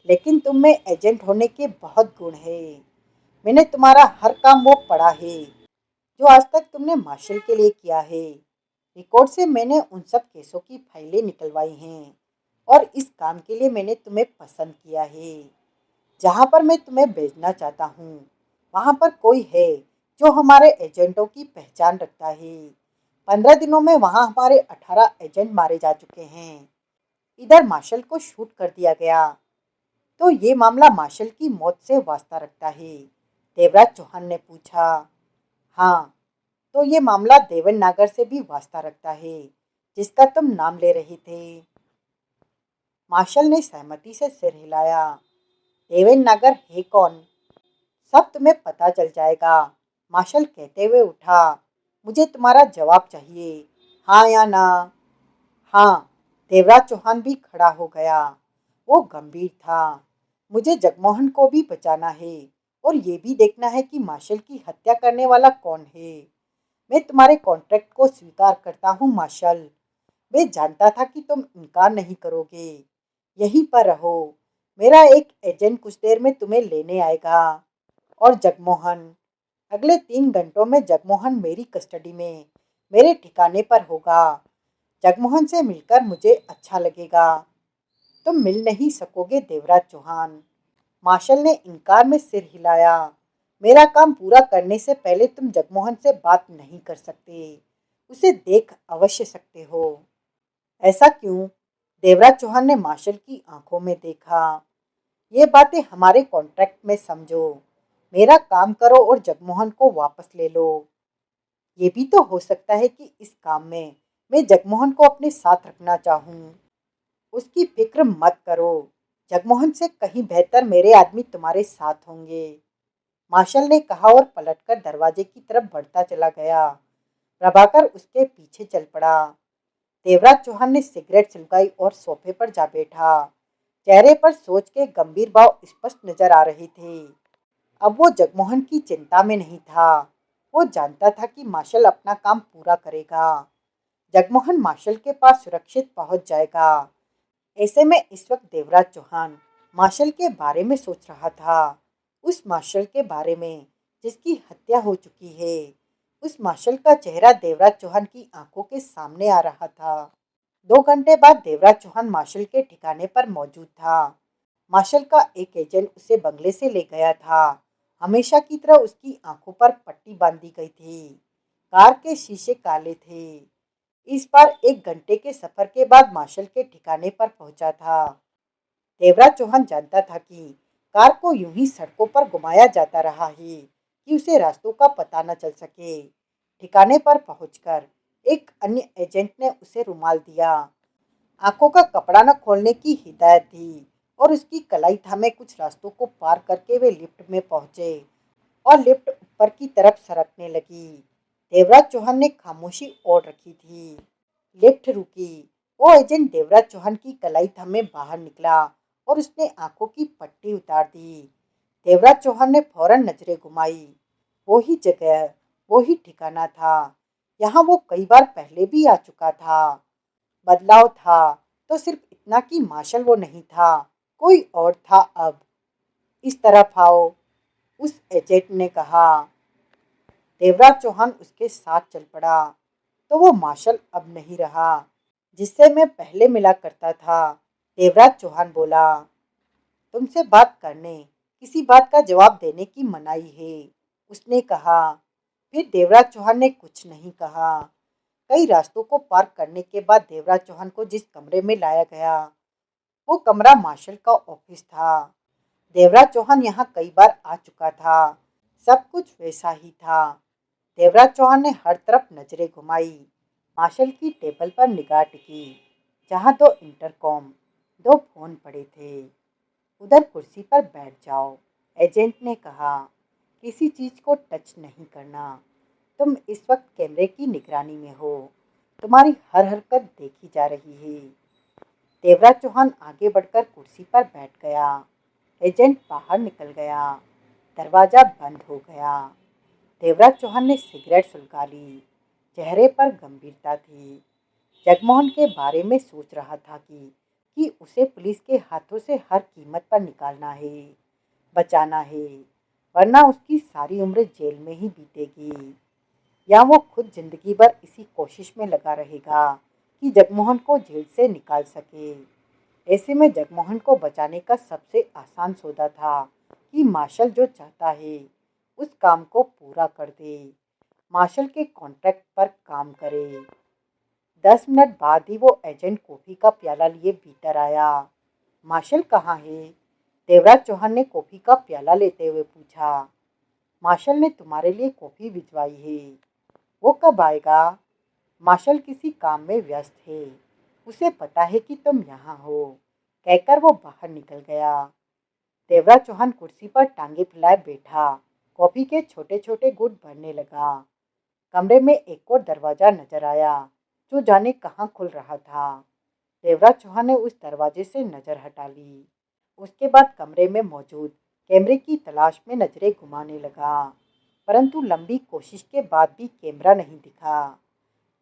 लेकिन तुम में एजेंट होने के बहुत गुण है। मैंने तुम्हारा हर काम वो पढ़ा है जो आज तक तुमने मार्शल के लिए किया है। रिकॉर्ड से मैंने उन सब केसों की फाइलें निकलवाई हैं, और इस काम के लिए मैंने तुम्हें पसंद किया है। जहाँ पर मैं तुम्हें भेजना चाहता हूँ, वहाँ पर कोई है जो हमारे एजेंटों की पहचान रखता है। 15 दिनों में वहाँ हमारे 18 एजेंट मारे जा चुके हैं। इधर मार्शल को शूट कर दिया गया, तो ये मामला मार्शल की मौत से वास्ता रखता है? देवराज चौहान ने पूछा। हाँ, तो ये मामला देवन नागर से भी वास्ता रखता है, जिसका तुम नाम ले रहे थे। मार्शल ने सहमति से सिर हिलाया। देवेन नागर है कौन? सब तुम्हें पता चल जाएगा, मार्शल कहते हुए उठा। मुझे तुम्हारा जवाब चाहिए, हाँ या ना। हाँ। देवराज चौहान भी खड़ा हो गया। वो गंभीर था। मुझे जगमोहन को भी बचाना है, और ये भी देखना है कि मार्शल की हत्या करने वाला कौन है। मैं तुम्हारे कॉन्ट्रैक्ट को स्वीकार करता हूँ मार्शल। मैं जानता था कि तुम इनकार नहीं करोगे। यहीं पर रहो, मेरा एक एजेंट कुछ देर में तुम्हें लेने आएगा। और जगमोहन? अगले 3 घंटों में जगमोहन मेरी कस्टडी में मेरे ठिकाने पर होगा। जगमोहन से मिलकर मुझे अच्छा लगेगा। तुम मिल नहीं सकोगे देवराज चौहान। मार्शल ने इनकार में सिर हिलाया। मेरा काम पूरा करने से पहले तुम जगमोहन से बात नहीं कर सकते। उसे देख अवश्य सकते हो। ऐसा क्यों? देवराज चौहान ने मार्शल की आंखों में देखा। ये बातें हमारे कॉन्ट्रैक्ट में समझो। मेरा काम करो और जगमोहन को वापस ले लो। ये भी तो हो सकता है कि इस काम में मैं जगमोहन को अपने साथ रखना चाहूँ। उसकी फिक्र मत करो। जगमोहन से कहीं बेहतर मेरे आदमी तुम्हारे साथ होंगे। मार्शल ने कहा और पलटकर दरवाजे की तरफ बढ़ता चला गया। प्रभाकर उसके पीछे चल पड़ा। देवराज चौहान ने सिगरेट सुलगाई और सोफे पर जा बैठा। चेहरे पर सोच के गंभीर भाव स्पष्ट नजर आ रहे थे। अब वो जगमोहन की चिंता में नहीं था। वो जानता था कि मार्शल अपना काम पूरा करेगा। जगमोहन मार्शल के पास सुरक्षित पहुंच जाएगा। ऐसे में इस वक्त देवराज चौहान मार्शल के बारे में सोच रहा था। उस मार्शल के बारे में जिसकी हत्या हो चुकी है। उस मार्शल का चेहरा देवराज चौहान की आंखों के सामने आ रहा था। 2 घंटे बाद देवराज चौहान मार्शल के ठिकाने पर मौजूद था। मार्शल का एक एजेंट उसे बंगले से ले गया था। हमेशा की तरह उसकी आंखों पर पट्टी बांधी गई थी। कार के शीशे काले थे। इस बार 1 घंटे के सफर के बाद मार्शल के ठिकाने पर पहुंचा था। देवराज चौहान जानता था कि कार को यूं ही सड़कों पर घुमाया जाता रहा है कि उसे रास्तों का पता न चल सके। ठिकाने पर पहुंचकर एक अन्य एजेंट ने उसे रुमाल दिया। आंखों का कपड़ा न खोलने की हिदायत दी और उसकी कलाई थामे कुछ रास्तों को पार करके वे लिफ्ट में पहुंचे और लिफ्ट ऊपर की तरफ सरकने लगी। देवराज चौहान ने खामोशी ओढ़ रखी थी। लिफ्ट रुकी। वो एजेंट देवराज चौहान की कलाई थामे बाहर निकला और उसने आंखों की पट्टी उतार दी। देवराज चौहान ने फौरन नजरें घुमाई। वो ही जगह, वो ही ठिकाना था। यहाँ वो कई बार पहले भी आ चुका था। बदलाव था तो सिर्फ इतना कि मार्शल वो नहीं था, कोई और था। अब इस तरफ आओ, उस एजेंट ने कहा। देवराज चौहान उसके साथ चल पड़ा। तो वो मार्शल अब नहीं रहा जिससे मैं पहले मिला करता था। देवराज चौहान बोला, तुमसे बात करने, किसी बात का जवाब देने की मनाही है, उसने कहा। फिर देवराज चौहान ने कुछ नहीं कहा। कई रास्तों को पार करने के बाद देवराज चौहान को जिस कमरे में लाया गया वो कमरा मार्शल का ऑफिस था। देवराज चौहान यहाँ कई बार आ चुका था। सब कुछ वैसा ही था। देवराज चौहान ने हर तरफ नजरें घुमाई। मार्शल की टेबल पर निगाह टिकी जहाँ 2 इंटरकॉम, 2 फोन पड़े थे। उधर कुर्सी पर बैठ जाओ, एजेंट ने कहा। किसी चीज को टच नहीं करना। तुम इस वक्त कैमरे की निगरानी में हो। तुम्हारी हर हरकत देखी जा रही है। देवराज चौहान आगे बढ़कर कुर्सी पर बैठ गया। एजेंट बाहर निकल गया। दरवाजा बंद हो गया। देवराज चौहान ने सिगरेट सुलगा ली। चेहरे पर गंभीरता थी। जगमोहन के बारे में सोच रहा था कि उसे पुलिस के हाथों से हर कीमत पर निकालना है, बचाना है, वरना उसकी सारी उम्र जेल में ही बीतेगी। या वो खुद जिंदगी भर इसी कोशिश में लगा रहेगा कि जगमोहन को जेल से निकाल सके। ऐसे में जगमोहन को बचाने का सबसे आसान सौदा था कि मार्शल जो चाहता है उस काम को पूरा कर दे, मार्शल के कॉन्ट्रैक्ट पर काम करे। 10 मिनट बाद ही वो एजेंट कॉफी का प्याला लिए भीतर आया। मार्शल कहाँ है? देवराज चौहान ने कॉफी का प्याला लेते हुए पूछा। मार्शल ने तुम्हारे लिए कॉफी भिजवाई है। वो कब आएगा? मार्शल किसी काम में व्यस्त है। उसे पता है कि तुम यहाँ हो, कहकर वो बाहर निकल गया। देवराज चौहान कुर्सी पर टांगे फैलाए बैठा कॉफी के छोटे छोटे घूंट भरने लगा। कमरे में एक और दरवाजा नजर आया जो जाने कहाँ खुल रहा था। देवराज चौहान ने उस दरवाजे से नजर हटा ली। उसके बाद कमरे में मौजूद कैमरे की तलाश में नजरें घुमाने लगा, परंतु लंबी कोशिश के बाद भी कैमरा नहीं दिखा।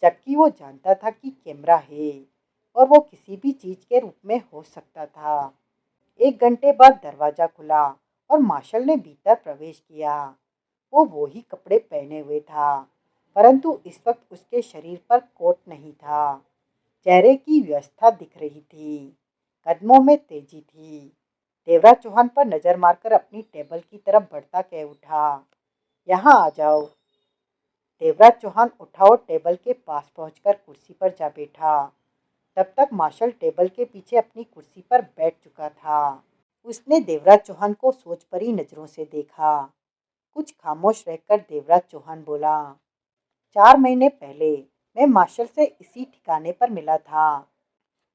जबकि वो जानता था कि कैमरा है और वो किसी भी चीज के रूप में हो सकता था। 1 घंटे बाद दरवाजा खुला और मार्शल ने भीतर प्रवेश किया। वो ही कपड़े पहने हुए था, परंतु इस वक्त उसके शरीर पर कोट नहीं था। चेहरे की व्यवस्था दिख रही थी। कदमों में तेजी थी। देवराज चौहान पर नजर मारकर अपनी टेबल की तरफ बढ़ता कह उठा, यहाँ आ जाओ। देवराज चौहान उठा और टेबल के पास पहुंचकर कुर्सी पर जा बैठा। तब तक मार्शल टेबल के पीछे अपनी कुर्सी पर बैठ चुका था। उसने देवराज चौहान को सोच भरी नजरों से देखा। कुछ खामोश रहकर देवराज चौहान बोला, 4 महीने पहले मैं मार्शल से इसी ठिकाने पर मिला था।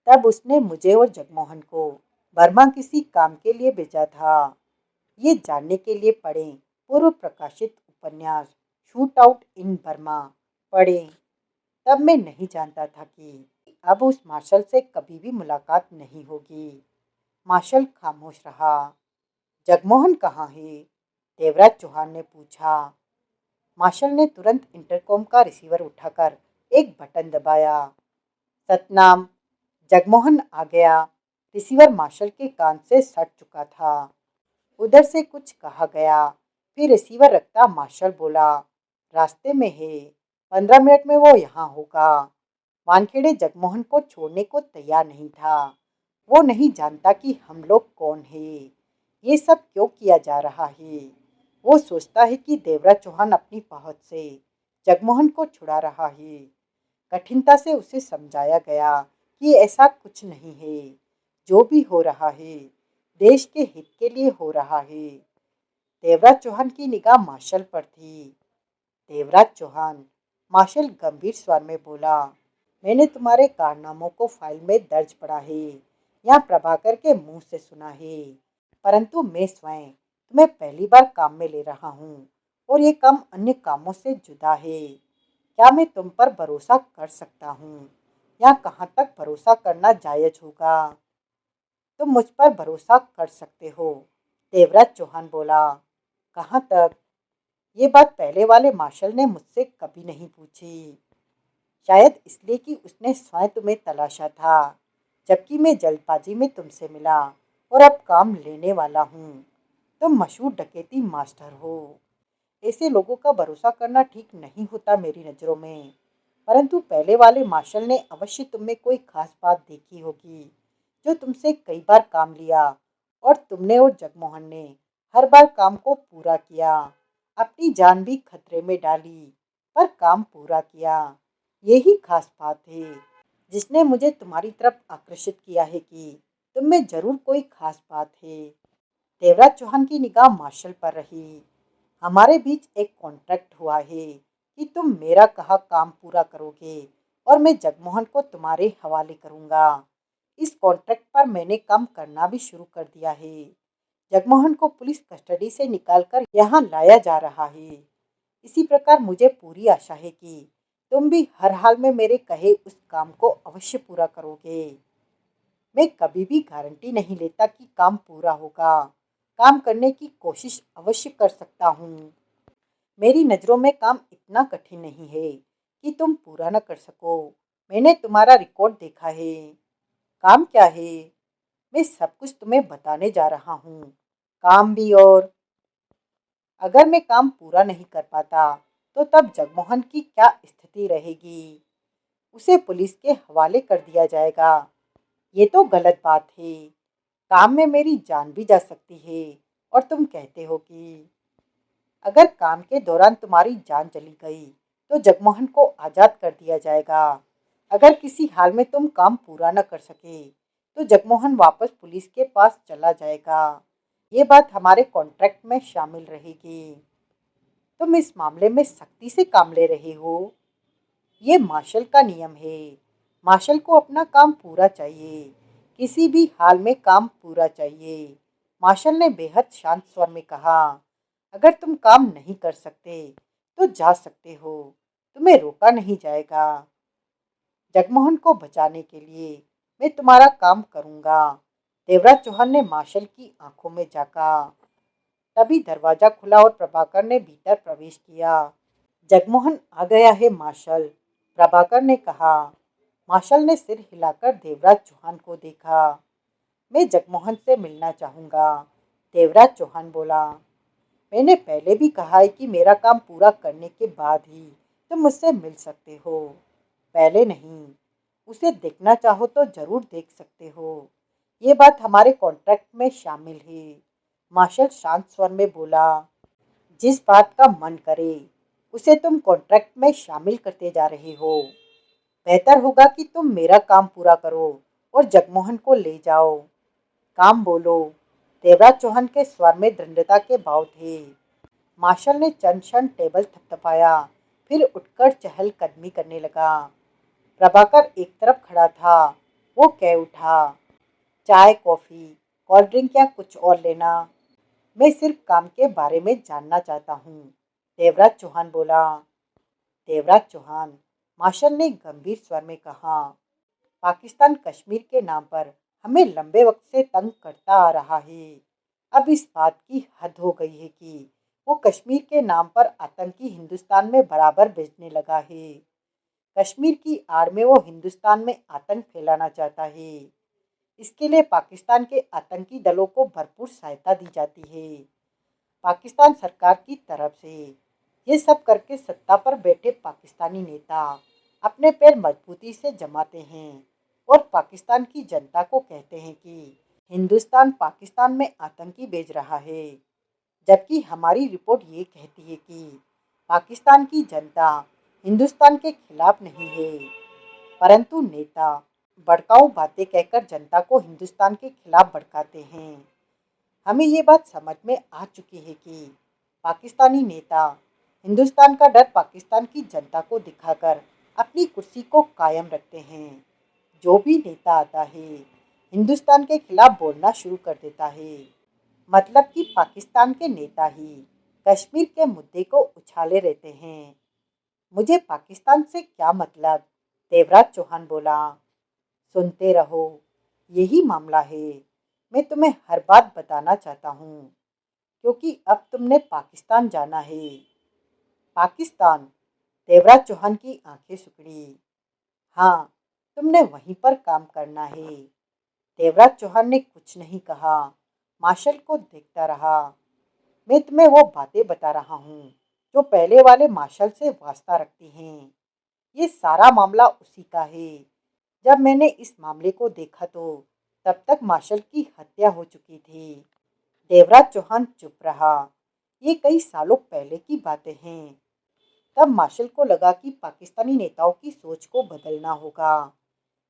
तब उसने मुझे और जगमोहन को बर्मा किसी काम के लिए भेजा था। ये जानने के लिए पढ़ें पूर्व प्रकाशित उपन्यास शूट आउट इन बर्मा। पढ़ें। तब मैं नहीं जानता था कि अब उस मार्शल से कभी भी मुलाकात नहीं होगी। मार्शल खामोश रहा। जगमोहन कहाँ है? देवराज चौहान ने पूछा। मार्शल ने तुरंत इंटरकॉम का रिसीवर उठाकर एक बटन दबाया। सतनाम, जगमोहन आ गया। रिसीवर मार्शल के कान से सट चुका था। उधर से कुछ कहा गया। फिर रिसीवर रखता मार्शल बोला, रास्ते में है, 15 मिनट में वो यहाँ होगा। वानखेड़े जगमोहन को छोड़ने को तैयार नहीं था। वो नहीं जानता कि हम लोग कौन हैं, ये सब क्यों किया जा रहा है। वो सोचता है कि देवराज चौहान अपनी पहुंच से जगमोहन को छुड़ा रहा है। कठिनता से उसे समझाया गया कि ऐसा कुछ नहीं है। जो भी हो रहा है देश के हित के लिए हो रहा है। देवराज चौहान की निगाह मार्शल पर थी। देवराज चौहान, मार्शल गंभीर स्वर में बोला, मैंने तुम्हारे कारनामों को फाइल में दर्ज पढ़ा है या प्रभाकर के मुंह से सुना है। परंतु मैं स्वयं तुम्हें पहली बार काम में ले रहा हूँ और ये काम अन्य कामों से जुदा है। क्या मैं तुम पर भरोसा कर सकता हूँ या कहाँ तक भरोसा करना जायज होगा? तुम मुझ पर भरोसा कर सकते हो, देवराज चौहान बोला। कहाँ तक? ये बात पहले वाले मार्शल ने मुझसे कभी नहीं पूछी। शायद इसलिए कि उसने स्वयं तुम्हें तलाशा था, जबकि मैं जल्दबाजी में तुमसे मिला और अब काम लेने वाला हूँ। तुम मशहूर डकैती मास्टर हो। ऐसे लोगों का भरोसा करना ठीक नहीं होता मेरी नज़रों में। परंतु पहले वाले मार्शल ने अवश्य तुम में कोई खास बात देखी होगी जो तुमसे कई बार काम लिया और तुमने और जगमोहन ने हर बार काम को पूरा किया। अपनी जान भी खतरे में डाली पर काम पूरा किया। यही खास बात है जिसने मुझे तुम्हारी तरफ आकर्षित किया है कि तुम में जरूर कोई खास बात है। देवराज चौहान की निगाह मार्शल पर रही। हमारे बीच एक कॉन्ट्रैक्ट हुआ है कि तुम मेरा कहा काम पूरा करोगे और मैं जगमोहन को तुम्हारे हवाले करूंगा। इस कॉन्ट्रैक्ट पर मैंने काम करना भी शुरू कर दिया है। जगमोहन को पुलिस कस्टडी से निकालकर यहाँ लाया जा रहा है। इसी प्रकार मुझे पूरी आशा है कि तुम भी हर हाल में मेरे कहे उस काम को अवश्य पूरा करोगे। मैं कभी भी गारंटी नहीं लेता कि काम पूरा होगा। काम करने की कोशिश अवश्य कर सकता हूँ। मेरी नज़रों में काम इतना कठिन नहीं है कि तुम पूरा न कर सको। मैंने तुम्हारा रिकॉर्ड देखा है। काम क्या है? मैं सब कुछ तुम्हें बताने जा रहा हूँ। काम भी। और अगर मैं काम पूरा नहीं कर पाता तो तब जगमोहन की क्या स्थिति रहेगी? उसे पुलिस के हवाले कर दिया जाएगा। ये तो गलत बात है। काम में मेरी जान भी जा सकती है। और तुम कहते हो कि अगर काम के दौरान तुम्हारी जान चली गई तो जगमोहन को आज़ाद कर दिया जाएगा। अगर किसी हाल में तुम काम पूरा न कर सके तो जगमोहन वापस पुलिस के पास चला जाएगा। ये बात हमारे कॉन्ट्रैक्ट में शामिल रहेगी। तुम इस मामले में सख्ती से काम ले रहे हो। ये मार्शल का नियम है। मार्शल को अपना काम पूरा चाहिए। किसी भी हाल में काम पूरा चाहिए। मार्शल ने बेहद शांत स्वर में कहा, अगर तुम काम नहीं कर सकते तो जा सकते हो। तुम्हें रोका नहीं जाएगा। जगमोहन को बचाने के लिए मैं तुम्हारा काम करूंगा। देवराज चौहान ने मार्शल की आंखों में झांका। तभी दरवाजा खुला और प्रभाकर ने भीतर प्रवेश किया। जगमोहन आ गया है मार्शल, प्रभाकर ने कहा। मार्शल ने सिर हिलाकर देवराज चौहान को देखा। मैं जगमोहन से मिलना चाहूंगा, देवराज चौहान बोला। मैंने पहले भी कहा है कि मेरा काम पूरा करने के बाद ही तुम मुझसे मिल सकते हो, पहले नहीं। उसे देखना चाहो तो जरूर देख सकते हो। ये बात हमारे कॉन्ट्रैक्ट में शामिल है, मार्शल शांत स्वर में बोला। जिस बात का मन करे उसे तुम कॉन्ट्रैक्ट में शामिल करते जा रहे हो। बेहतर होगा कि तुम मेरा काम पूरा करो और जगमोहन को ले जाओ। काम बोलो। देवराज चौहान के स्वर में दृढ़ता के भाव थे। मार्शल ने चंद क्षण टेबल थपथपाया, फिर उठकर चहलकदमी करने लगा। प्रभाकर एक तरफ खड़ा था। वो कह उठा, चाय, कॉफी, कोल्ड ड्रिंक या कुछ और लेना? मैं सिर्फ काम के बारे में जानना चाहता हूँ, देवराज चौहान बोला। देवराज चौहान, मार्शल ने गंभीर स्वर में कहा, पाकिस्तान कश्मीर के नाम पर हमें लंबे वक्त से तंग करता आ रहा है। अब इस बात की हद हो गई है कि वो कश्मीर के नाम पर आतंकी हिंदुस्तान में बराबर भेजने लगा है। कश्मीर की आड़ में वो हिंदुस्तान में आतंक फैलाना चाहता है। इसके लिए पाकिस्तान के आतंकी दलों को भरपूर सहायता दी जाती है। पाकिस्तान सरकार की तरफ से ये सब करके सत्ता पर बैठे पाकिस्तानी नेता अपने पैर मजबूती से जमाते हैं और पाकिस्तान की जनता को कहते हैं कि हिंदुस्तान पाकिस्तान में आतंकी भेज रहा है, जबकि हमारी रिपोर्ट ये कहती है कि पाकिस्तान की जनता हिंदुस्तान के खिलाफ नहीं है। परंतु नेता भड़काऊ बातें कहकर जनता को हिंदुस्तान के खिलाफ भड़काते हैं। हमें ये बात समझ में आ चुकी है कि पाकिस्तानी नेता हिंदुस्तान का डर पाकिस्तान की जनता को दिखाकर अपनी कुर्सी को कायम रखते हैं। जो भी नेता आता है हिंदुस्तान के खिलाफ बोलना शुरू कर देता है। मतलब कि पाकिस्तान के नेता ही कश्मीर के मुद्दे को उछाले रहते हैं। मुझे पाकिस्तान से क्या मतलब, देवराज चौहान बोला। सुनते रहो, यही मामला है। मैं तुम्हें हर बात बताना चाहता हूँ, क्योंकि अब तुमने पाकिस्तान जाना है। पाकिस्तान, देवराज चौहान की आंखें सिकुड़ी। हाँ, तुमने वहीं पर काम करना है। देवराज चौहान ने कुछ नहीं कहा, मार्शल को देखता रहा। मैं तुम्हें वो बातें बता रहा हूँ जो पहले वाले मार्शल से वास्ता रखती हैं। ये सारा मामला उसी का है। जब मैंने इस मामले को देखा तो तब तक मार्शल की हत्या हो चुकी थी। देवराज चौहान चुप रहा। ये कई सालों पहले की बातें हैं। तब मार्शल को लगा कि पाकिस्तानी नेताओं की सोच को बदलना होगा।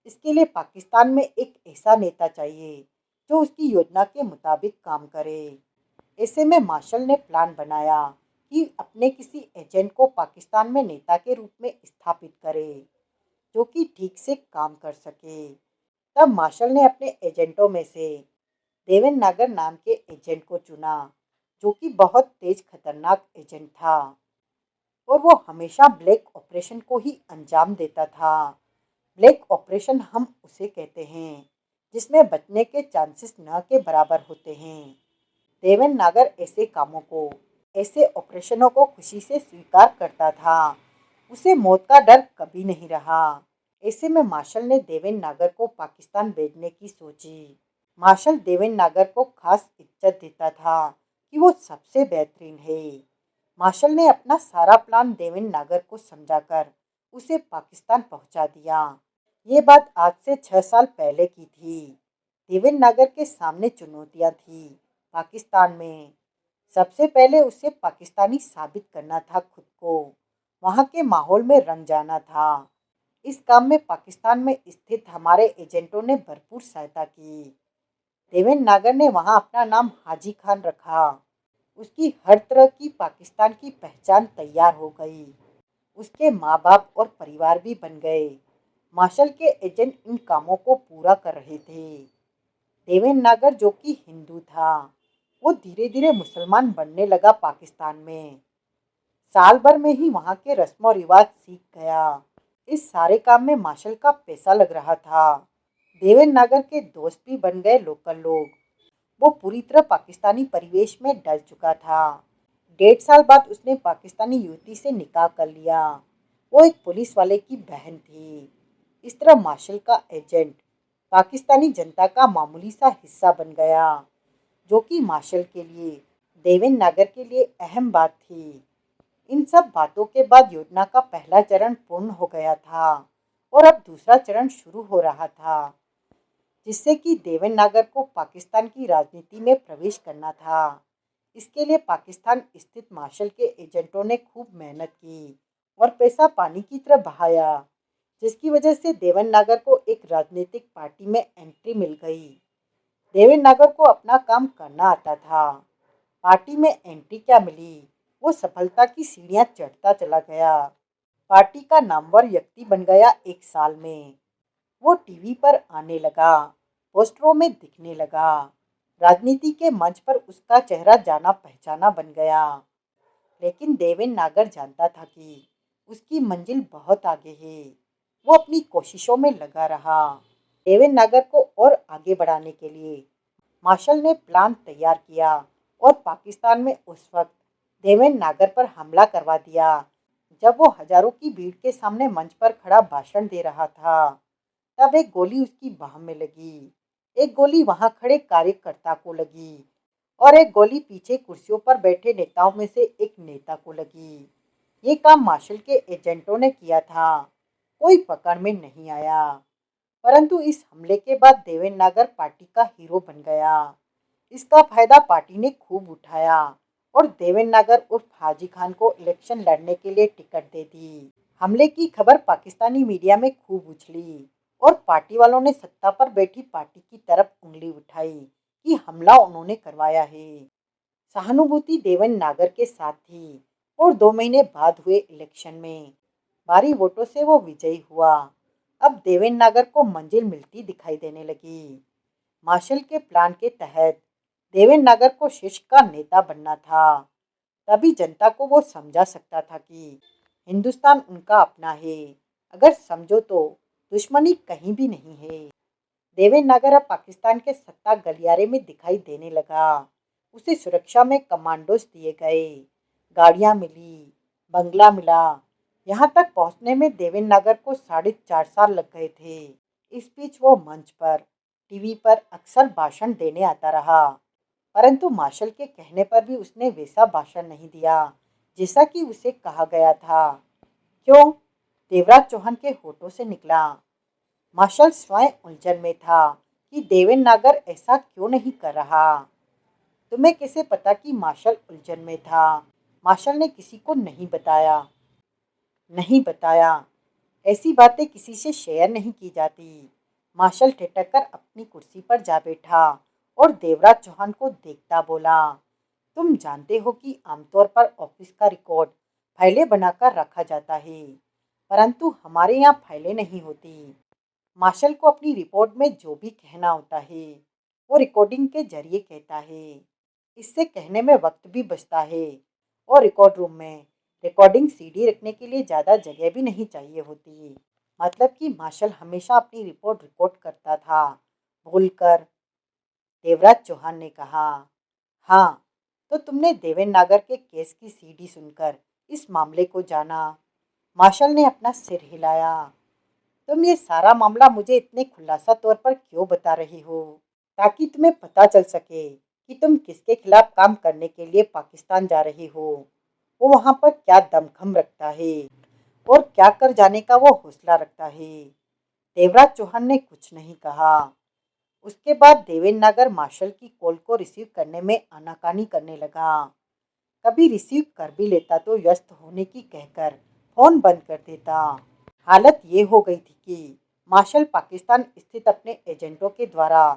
इसके लिए पाकिस्तान में एक ऐसा नेता चाहिए जो उसकी योजना के मुताबिक काम करे। ऐसे में मार्शल ने प्लान बनाया कि अपने किसी एजेंट को पाकिस्तान में नेता के रूप में स्थापित करे, जो कि ठीक से काम कर सके। तब मार्शल ने अपने एजेंटों में से देवेन नागर नाम के एजेंट को चुना, जो कि बहुत तेज खतरनाक एजेंट था और वो हमेशा ब्लैक ऑपरेशन को ही अंजाम देता था। ब्लैक ऑपरेशन हम उसे कहते हैं जिसमें बचने के चांसेस न के बराबर होते हैं। देवेन नागर ऐसे कामों को, ऐसे ऑपरेशनों को खुशी से स्वीकार करता था। उसे मौत का डर कभी नहीं रहा। ऐसे में मार्शल ने देवेन नागर को पाकिस्तान भेजने की सोची। मार्शल देवेन नागर को खास इज्जत देता था कि वो सबसे बेहतरीन है। मार्शल ने अपना सारा प्लान देवेन नागर को समझाकर उसे पाकिस्तान पहुंचा दिया। ये बात आज से 6 साल पहले की थी। देवेन नागर के सामने चुनौतियां थी। पाकिस्तान में सबसे पहले उसे पाकिस्तानी साबित करना था खुद को। वहाँ के माहौल में रंग जाना था। इस काम में पाकिस्तान में स्थित हमारे एजेंटों ने भरपूर सहायता की। देवेन नागर ने वहाँ अपना नाम हाजी खान रखा। उसकी हर तरह की पाकिस्तान की पहचान तैयार हो गई। उसके माँ बाप और परिवार भी बन गए। मार्शल के एजेंट इन कामों को पूरा कर रहे थे। देवेन नागर, जो कि हिंदू था, वो धीरे धीरे मुसलमान बनने लगा पाकिस्तान में। साल भर में ही वहाँ के रस्म और रिवाज सीख गया। इस सारे काम में मार्शल का पैसा लग रहा था। देवेन नागर के दोस्त भी बन गए लोकल लोग। वो पूरी तरह पाकिस्तानी परिवेश में डल चुका था। 1.5 साल बाद उसने पाकिस्तानी युवती से निकाह कर लिया। वो एक पुलिस वाले की बहन थी। इस तरह मार्शल का एजेंट पाकिस्तानी जनता का मामूली सा हिस्सा बन गया, जो कि मार्शल के लिए, देवेन नागर के लिए अहम बात थी। इन सब बातों के बाद योजना का पहला चरण पूर्ण हो गया था और अब दूसरा चरण शुरू हो रहा था, जिससे कि देवेन नागर को पाकिस्तान की राजनीति में प्रवेश करना था। इसके लिए पाकिस्तान स्थित मार्शल के एजेंटों ने खूब मेहनत की और पैसा पानी की तरह बहाया। जिसकी वजह से देवेन को एक राजनीतिक पार्टी में एंट्री मिल गई। देवेन को अपना काम करना आता था। पार्टी में एंट्री क्या मिली, वो सफलता की सीढ़ियां चढ़ता चला गया। पार्टी का नामवर व्यक्ति बन गया 1 साल में। वो टीवी पर आने लगा, पोस्टरों में दिखने लगा। राजनीति के मंच पर उसका चेहरा जाना पहचाना बन गया। लेकिन देवेन जानता था कि उसकी मंजिल बहुत आगे है। वो अपनी कोशिशों में लगा रहा। देवेन को और आगे बढ़ाने के लिए मार्शल ने प्लान तैयार किया और पाकिस्तान में उस वक्त देवेन पर हमला करवा दिया जब वो हजारों की भीड़ के सामने मंच पर खड़ा भाषण दे रहा था। तब एक गोली उसकी बाह में लगी, एक गोली वहां खड़े कार्यकर्ता को लगी और एक गोली पीछे कुर्सियों पर बैठे नेताओं में से एक नेता को लगी। ये काम मार्शल के एजेंटों ने किया था। कोई पकड़ में नहीं आया। परंतु इस हमले के बाद देवेन पार्टी का हीरो बन गया। इसका फायदा पार्टी ने खूब उठाया और देवेन उर्फ हाजी खान को इलेक्शन लड़ने के लिए टिकट दे दी। हमले की खबर पाकिस्तानी मीडिया में खूब उछली और पार्टी वालों ने सत्ता पर बैठी पार्टी की तरफ उंगली उठाई कि हमला उन्होंने करवाया है। सहानुभूति देवेन के साथ थी और 2 महीने बाद हुए इलेक्शन में भारी वोटों से वो विजयी हुआ। अब देवेन को मंजिल मिलती दिखाई देने लगी। मार्शल के प्लान के तहत देवेन को शीर्ष का नेता बनना था। तभी जनता को वो समझा सकता था कि हिंदुस्तान उनका अपना है। अगर समझो तो दुश्मनी कहीं भी नहीं है। देवेन अब पाकिस्तान के सत्ता गलियारे में दिखाई देने लगा। उसे सुरक्षा में कमांडोज दिए गए, गाड़ियां मिली, बंगला मिला। यहाँ तक पहुँचने में देवेन को 4.5 साल लग गए थे। इस बीच वो मंच पर, टीवी पर अक्सर भाषण देने आता रहा। परंतु मार्शल के कहने पर भी उसने वैसा भाषण नहीं दिया जैसा कि उसे कहा गया था। क्यों? देवराज चौहान के होठों से निकला। मार्शल स्वयं उलझन में था कि देवेन ऐसा क्यों नहीं कर रहा। तुम्हें कैसे पता कि मार्शल उलझन में था? मार्शल ने किसी को नहीं बताया। नहीं बताया। ऐसी बातें किसी से शेयर नहीं की जाती। मार्शल ठिठक कर अपनी कुर्सी पर जा बैठा और देवराज चौहान को देखता बोला, तुम जानते हो कि आमतौर पर ऑफिस का रिकॉर्ड फाइलें बनाकर रखा जाता है, परंतु हमारे यहाँ फाइलें नहीं होती। मार्शल को अपनी रिपोर्ट में जो भी कहना होता है वो रिकॉर्डिंग के जरिए कहता है। इससे कहने में वक्त भी बचता है और रिकॉर्ड रूम में रिकॉर्डिंग सीडी रखने के लिए ज़्यादा जगह भी नहीं चाहिए होती। मतलब कि मार्शल हमेशा अपनी रिपोर्ट रिकॉर्ड करता था। बोलकर देवराज चौहान ने कहा, हाँ, तो तुमने देवेन के केस की सीडी सुनकर इस मामले को जाना? मार्शल ने अपना सिर हिलाया। तुम ये सारा मामला मुझे इतने खुलासा तौर पर क्यों बता रही हो? ताकि तुम्हें पता चल सके कि तुम किसके खिलाफ काम करने के लिए पाकिस्तान जा रही हो। वो वहां पर क्या दमखम रखता है और क्या कर जाने का वो हौसला रखता है। देवराज चौहान ने कुछ नहीं कहा। उसके बाद देवेन मार्शल की कॉल को रिसीव करने में आनाकानी करने लगा। कभी रिसीव कर भी लेता तो व्यस्त होने की कहकर फोन बंद कर देता। हालत ये हो गई थी कि मार्शल पाकिस्तान स्थित अपने एजेंटों के द्वारा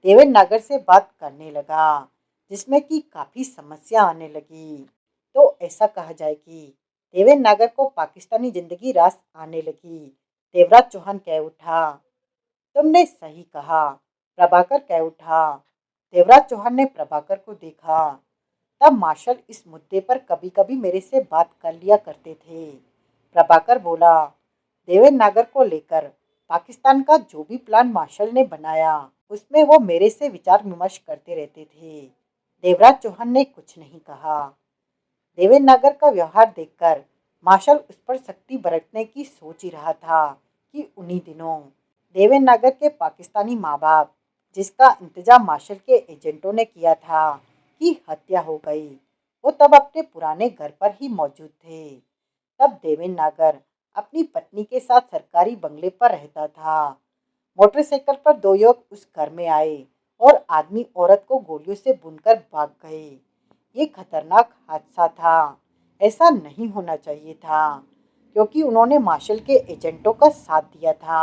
देवेन से बात करने लगा, जिसमें कि काफ़ी समस्या आने लगी। तो ऐसा कहा जाए कि देवेन को पाकिस्तानी जिंदगी रास आने लगी। देवराज चौहान कह उठा, तुमने सही कहा। प्रभाकर कह उठा। देवराज चौहान ने प्रभाकर को देखा। तब मार्शल इस मुद्दे पर कभी कभी मेरे से बात कर लिया करते थे। प्रभाकर बोला, देवेन को लेकर पाकिस्तान का जो भी प्लान मार्शल ने बनाया उसमें वो मेरे से विचार विमर्श करते रहते थे। देवराज चौहान ने कुछ नहीं कहा। देवेन का व्यवहार देखकर मार्शल उस पर सख्ती बरतने की सोच ही रहा था कि उन्हीं दिनों देवेन के पाकिस्तानी माँ बाप, जिसका इंतजाम मार्शल के एजेंटों ने किया था, की हत्या हो गई। वो तब अपने पुराने घर पर ही मौजूद थे। तब देवेन अपनी पत्नी के साथ सरकारी बंगले पर रहता था। मोटरसाइकिल पर 2 युवक उस घर में आए और आदमी औरत को गोलियों से भूनकर भाग गए। ये खतरनाक हादसा था। ऐसा नहीं होना चाहिए था। क्योंकि उन्होंने मार्शल के एजेंटों का साथ दिया था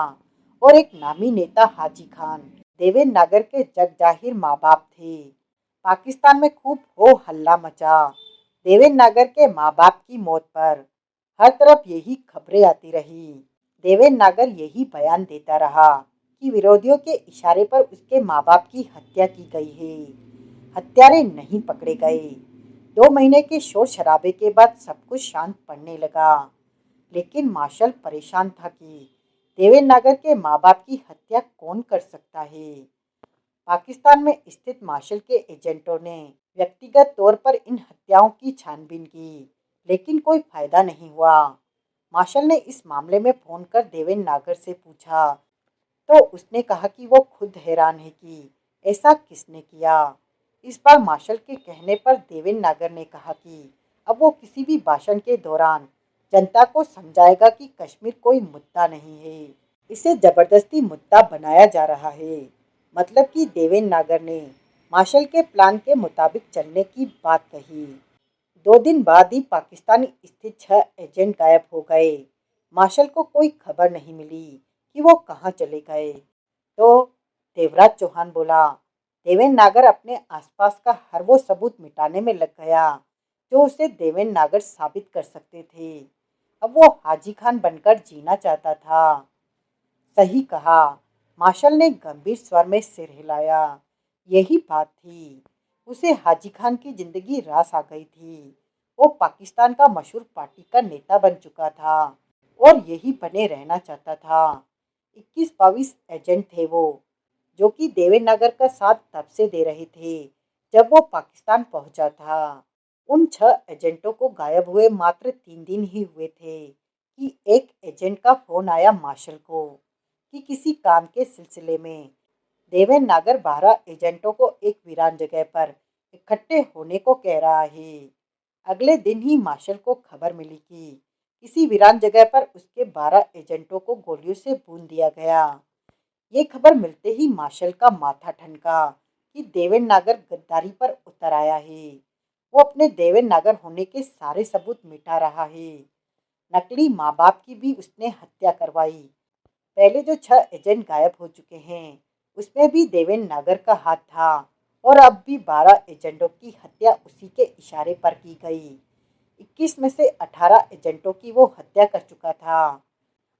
और एक नामी नेता हाजी खान देवेंद्र नागर के जगजाहिर माँ बाप थे। पाकिस्तान में खूब हो हल्ला मचा। देवेंद्र नागर के माँ बाप की मौत पर हर तरफ यही खबरें आती रही। देवेंद्र नागर यही बयान देता रहा कि विरोधियों के इशारे पर उसके माँ बाप की हत्या की गई है। हत्यारे नहीं पकड़े गए। 2 महीने के शोर शराबे के बाद सब कुछ शांत पड़ने लगा। लेकिन मार्शल परेशान था कि देवेंद्र नागर के माँ बाप की हत्या कौन कर सकता है। पाकिस्तान में स्थित मार्शल के एजेंटों ने व्यक्तिगत तौर पर इन हत्याओं की छानबीन की, लेकिन कोई फायदा नहीं हुआ। मार्शल ने इस मामले में फोन कर देवेंद्र नागर से पूछा तो उसने कहा कि वो खुद हैरान है कि ऐसा किसने किया। इस बार मार्शल के कहने पर देवेंद्र नागर ने कहा कि अब वो किसी भी भाषण के दौरान जनता को समझाएगा कि कश्मीर कोई मुद्दा नहीं है, इसे जबरदस्ती मुद्दा बनाया जा रहा है। मतलब कि देवेंद्र नागर ने मार्शल के प्लान के मुताबिक चलने की बात कही। 2 दिन बाद ही पाकिस्तान स्थित 6 एजेंट गायब हो गए। मार्शल को कोई खबर नहीं मिली कि वो कहाँ चले गए। तो देवराज चौहान बोला, देवेंद्र नागर अपने आसपास का हर वो सबूत मिटाने में लग गया जो उसे देवेंद्र नागर साबित कर सकते थे। अब वो हाजी खान बनकर जीना चाहता था। सही कहा, मार्शल ने गंभीर स्वर में सिर हिलाया। यही बात थी। उसे हाजी खान की जिंदगी रास आ गई थी। वो पाकिस्तान का मशहूर पार्टी का नेता बन चुका था और यही बने रहना चाहता था। 21-22 एजेंट थे वो, जो कि देवेंद्र नागर का साथ तब से दे रहे थे जब वो पाकिस्तान पहुंचा था। उन 6 एजेंटों को गायब हुए मात्र 3 दिन ही हुए थे कि एक एजेंट का फोन आया मार्शल को कि किसी काम के सिलसिले में देवेंद्र नागर 12 एजेंटों को एक वीरान जगह पर इकट्ठे होने को कह रहा है। अगले दिन ही मार्शल को खबर मिली कि किसी वीरान जगह पर उसके 12 एजेंटों को गोलियों से भून दिया गया। ये खबर मिलते ही मार्शल का माथा ठनका कि देवेंद्र नागर गद्दारी पर उतर आया है। वो अपने देवेंद्र नागर होने के सारे सबूत मिटा रहा है। नकली माँ बाप की भी उसने हत्या करवाई। पहले जो 6 एजेंट गायब हो चुके हैं उसमें भी देवेंद्र नागर का हाथ था और अब भी 12 एजेंटों की हत्या उसी के इशारे पर की गई। 21 में से 18 एजेंटों की वो हत्या कर चुका था।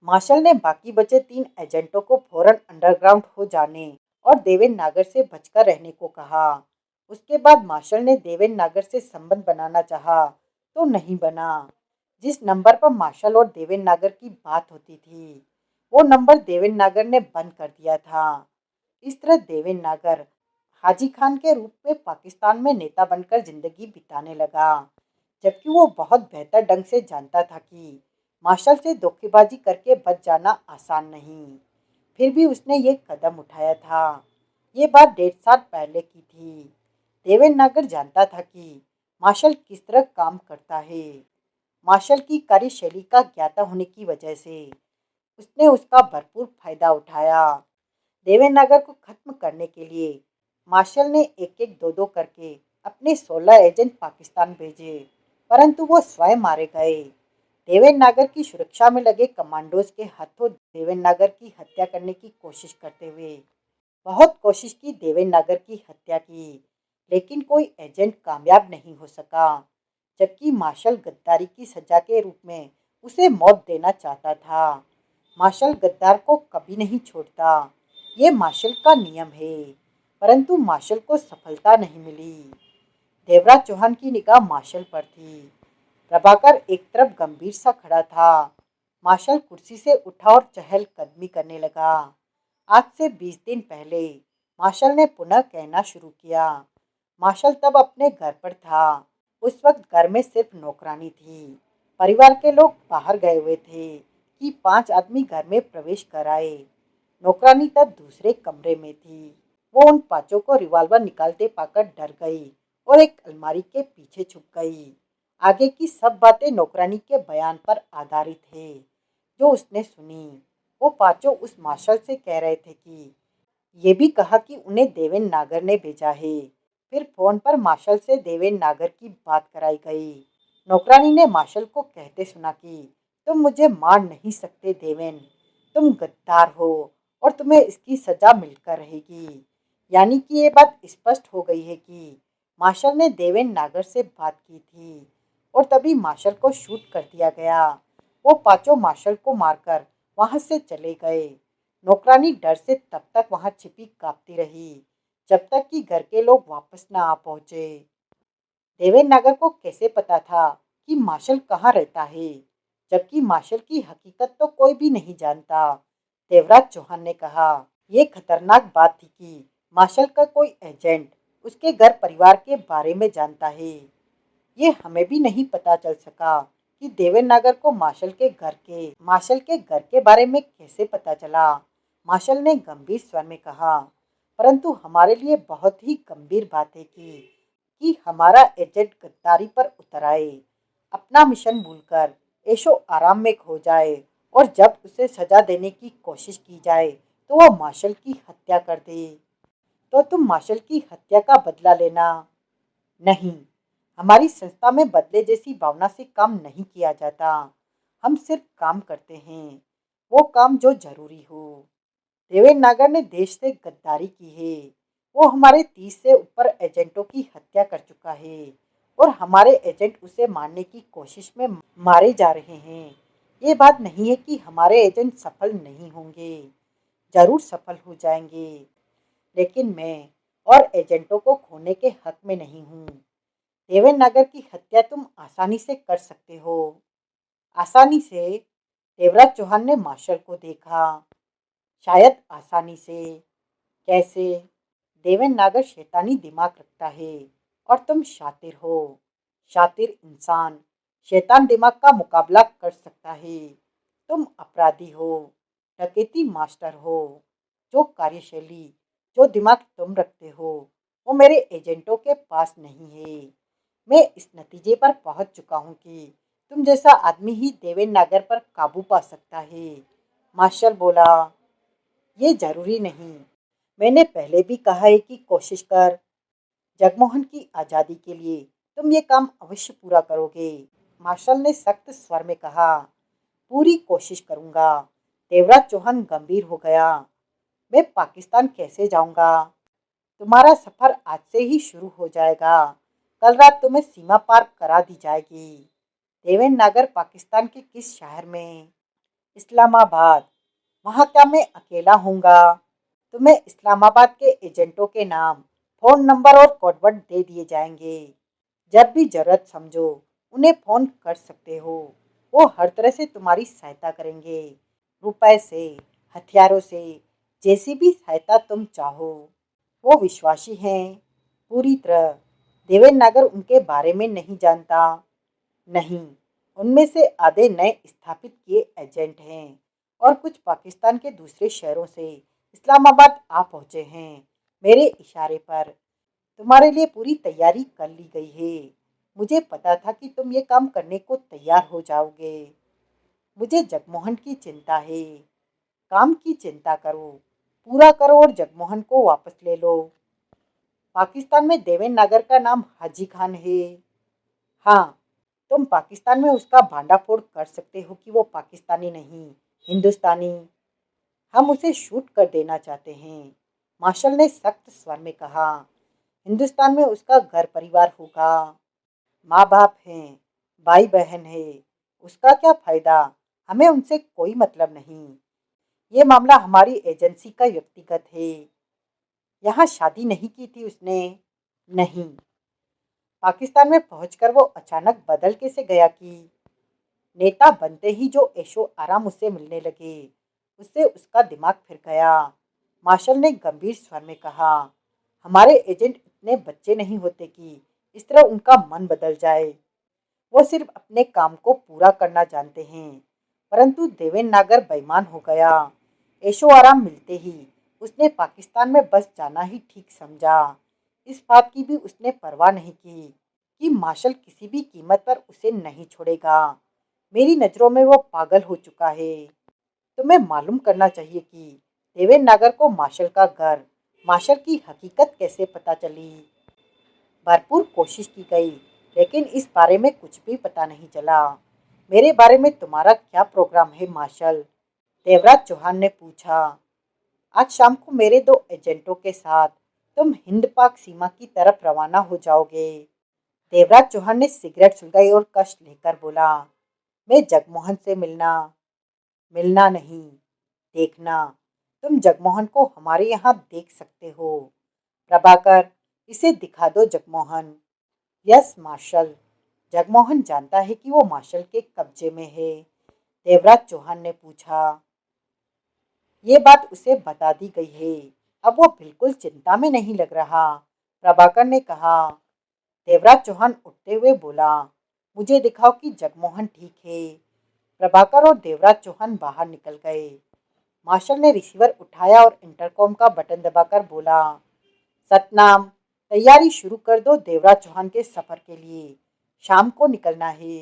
मार्शल ने बाकी बचे 3 एजेंटों को फौरन अंडरग्राउंड हो जाने और देवेंद्र नागर से बचकर रहने को कहा। उसके बाद मार्शल ने देवेंद्र नागर से संबंध बनाना चाहा तो नहीं बना। जिस नंबर पर मार्शल और देवेंद्र नागर की बात होती थी वो नंबर देवेंद्र नागर ने बंद कर दिया था। इस तरह देवेंद्र नागर हाजी खान के रूप में पाकिस्तान में नेता बनकर जिंदगी बिताने लगा, जबकि वो बहुत बेहतर ढंग से जानता था कि मार्शल से धोखेबाजी करके बच जाना आसान नहीं। फिर भी उसने ये कदम उठाया था। ये बात 1.5 साल पहले की थी। देवेंद्र नागर जानता था कि मार्शल किस तरह काम करता है। मार्शल की कार्यशैली का ज्ञाता होने की वजह से उसने उसका भरपूर फायदा उठाया। देवेंद्र नागर को खत्म करने के लिए मार्शल ने एक एक दो दो करके अपने 16 एजेंट पाकिस्तान भेजे, परंतु वो स्वयं मारे गए। देवेंद्र नागर की सुरक्षा में लगे कमांडोज के हाथों देवेंद्र नागर की हत्या करने की कोशिश करते हुए बहुत कोशिश की देवेंद्र नागर की हत्या की, लेकिन कोई एजेंट कामयाब नहीं हो सका। जबकि मार्शल गद्दारी की सजा के रूप में उसे मौत देना चाहता था। मार्शल गद्दार को कभी नहीं छोड़ता, ये मार्शल का नियम है। परंतु मार्शल को सफलता नहीं मिली। देवराज चौहान की निगाह मार्शल पर थी। प्रभाकर एक तरफ गंभीर सा खड़ा था। मार्शल कुर्सी से उठा और चहलकदमी करने लगा। आज से 20 दिन पहले मार्शल ने पुनः कहना शुरू किया। मार्शल तब अपने घर पर था। उस वक्त घर में सिर्फ नौकरानी थी। परिवार के लोग बाहर गए हुए थे कि 5 आदमी घर में प्रवेश कर आए। नौकरानी तब दूसरे कमरे में थी। वो उन 5 को रिवॉल्वर निकालते पाकर डर गई और एक अलमारी के पीछे छुप गई। आगे की सब बातें नौकरानी के बयान पर आधारित है जो उसने सुनी। वो 5 उस मार्शल से कह रहे थे कि ये भी कहा कि उन्हें देवेंद्र नागर ने भेजा है। फिर फोन पर मार्शल से देवेंद्र नागर की बात कराई गई। नौकरानी ने मार्शल को कहते सुना कि तुम मुझे मार नहीं सकते देवेन। तुम गद्दार हो और तुम्हें इसकी सजा मिलकर रहेगी। यानी कि ये बात स्पष्ट हो गई है कि मार्शल ने देवेन नागर से बात की थी और तभी मार्शल को शूट कर दिया गया। वो पांचों मार्शल को मारकर वहां से चले गए। नौकरानी डर से तब तक वहां छिपी कांपती रही जब तक कि घर के लोग वापस न आ पहुंचे। देवेन नागर को कैसे पता था कि मार्शल कहाँ रहता है, जबकि मार्शल की हकीकत तो कोई भी नहीं जानता। देवराज चौहान ने कहा, यह खतरनाक बात थी कि मार्शल का कोई एजेंट उसके घर परिवार के बारे में जानता है। ये हमें भी नहीं पता चल सका कि देवेन नागर को मार्शल के घर के बारे में कैसे पता चला। मार्शल ने गंभीर स्वर में कहा, परंतु हमारे लिए बहुत ही गंभीर बात है कि हमारा एजेंट गद्दारी पर उतर आए, अपना मिशन भूलकर ऐशो आराम में खो जाए और जब उसे सजा देने की कोशिश की जाए तो वह मार्शल की हत्या कर दे। तो तुम मार्शल की हत्या का बदला लेना। नहीं, हमारी संस्था में बदले जैसी भावना से काम नहीं किया जाता। हम सिर्फ काम करते हैं, वो काम जो जरूरी हो। देवेन नागर ने देश से गद्दारी की है। वो हमारे 30 से ऊपर एजेंटों की हत्या कर चुका है और हमारे एजेंट उसे मारने की कोशिश में मारे जा रहे हैं। ये बात नहीं है कि हमारे एजेंट सफल नहीं होंगे, जरूर सफल हो जाएंगे, लेकिन मैं और एजेंटों को खोने के हक में नहीं हूँ। देवेन नागर की हत्या तुम आसानी से कर सकते हो। आसानी से? देवराज चौहान ने मार्शल को देखा। शायद आसानी से। कैसे? देवेन नागर शैतानी दिमाग रखता है और तुम शातिर हो। शातिर इंसान शैतान दिमाग का मुकाबला कर सकता है। तुम अपराधी हो, डकैती मास्टर हो। जो कार्यशैली, जो दिमाग तुम रखते हो वो मेरे एजेंटों के पास नहीं है। मैं इस नतीजे पर पहुंच चुका हूं कि तुम जैसा आदमी ही देवेन नागर पर काबू पा सकता है। मार्शल बोला, ये जरूरी नहीं। मैंने पहले भी कहा है कि कोशिश कर। जगमोहन की आज़ादी के लिए तुम ये काम अवश्य पूरा करोगे। मार्शल ने सख्त स्वर में कहा, पूरी कोशिश करूंगा। देवराज चौहान गंभीर हो गया। मैं पाकिस्तान कैसे जाऊंगा? तुम्हारा सफर आज से ही शुरू हो जाएगा। कल रात तुम्हें सीमा पार करा दी जाएगी। देवेन नागर पाकिस्तान के किस शहर में? इस्लामाबाद। वहाँ क्या मैं अकेला होऊंगा? तुम्हें इस्लामाबाद के एजेंटों के नाम, फोन नंबर और कोडवर्ड दे दिए जाएंगे। जब भी जरूरत समझो उन्हें फोन कर सकते हो। वो हर तरह से तुम्हारी सहायता करेंगे, रुपए से, हथियारों से, जैसी भी सहायता तुम चाहो। वो विश्वासी हैं? पूरी तरह। देवेन नागर उनके बारे में नहीं जानता? नहीं, उनमें से आधे नए स्थापित किए एजेंट हैं और कुछ पाकिस्तान के दूसरे शहरों से इस्लामाबाद आ पहुंचे हैं मेरे इशारे पर। तुम्हारे लिए पूरी तैयारी कर ली गई है। मुझे पता था कि तुम ये काम करने को तैयार हो जाओगे। मुझे जगमोहन की चिंता है। काम की चिंता करो, पूरा करो और जगमोहन को वापस ले लो। पाकिस्तान में देवेन नागर का नाम हाजी खान है। हाँ, तुम पाकिस्तान में उसका भांडाफोड़ कर सकते हो कि वो पाकिस्तानी नहीं, हिंदुस्तानी। हम उसे शूट कर देना चाहते हैं। मार्शल ने सख्त स्वर में कहा, हिंदुस्तान में उसका घर परिवार होगा, माँ बाप हैं, भाई बहन है। उसका क्या फायदा? हमें उनसे कोई मतलब नहीं। ये मामला हमारी एजेंसी का व्यक्तिगत है। यहाँ शादी नहीं की थी उसने? नहीं। पाकिस्तान में पहुंचकर वो अचानक बदल कैसे गया कि नेता बनते ही जो ऐशो आराम उससे मिलने लगे, उससे उसका दिमाग फिर गया। मार्शल ने गंभीर स्वर में कहा, हमारे एजेंट इतने बच्चे नहीं होते कि इस तरह उनका मन बदल जाए। वो सिर्फ अपने काम को पूरा करना जानते हैं। परंतु देवेन नागर बेईमान हो गया। ऐशो आराम मिलते ही उसने पाकिस्तान में बस जाना ही ठीक समझा। इस बात की भी उसने परवाह नहीं की कि मार्शल किसी भी कीमत पर उसे नहीं छोड़ेगा। मेरी नज़रों में वो पागल हो चुका है। तुम्हें मालूम करना चाहिए कि देवेन नागर को मार्शल का घर, मार्शल की हकीकत कैसे पता चली। भरपूर कोशिश की गई, लेकिन इस बारे में कुछ भी पता नहीं चला। मेरे बारे में तुम्हारा क्या प्रोग्राम है मार्शल? देवराज चौहान ने पूछा। आज शाम को मेरे 2 एजेंटों के साथ तुम हिंद पाक सीमा की तरफ रवाना हो जाओगे। देवराज चौहान ने सिगरेट सुलगाई और कष्ट लेकर बोला, मैं जगमोहन से मिलना मिलना नहीं, देखना। तुम जगमोहन को हमारे यहाँ देख सकते हो। प्रभाकर, इसे दिखा दो जगमोहन। Yes martial. जगमोहन जानता है कि वो मार्शल के कब्जे में है। देवराज चौहान ने पूछा, ये बात उसे बता दी गई है। अब वो बिल्कुल चिंता में नहीं लग रहा। प्रभाकर ने कहा। देवराज चौहान उठते हुए बोला, मुझे दिखाओ कि जगमोहन ठीक है। प्रभाकर और देवराज चौहान बाहर निकल गए। मार्शल ने रिसीवर उठाया और इंटरकॉम का बटन दबाकर बोला, सतनाम, तैयारी शुरू कर दो देवराज चौहान के सफर के लिए। शाम को निकलना है।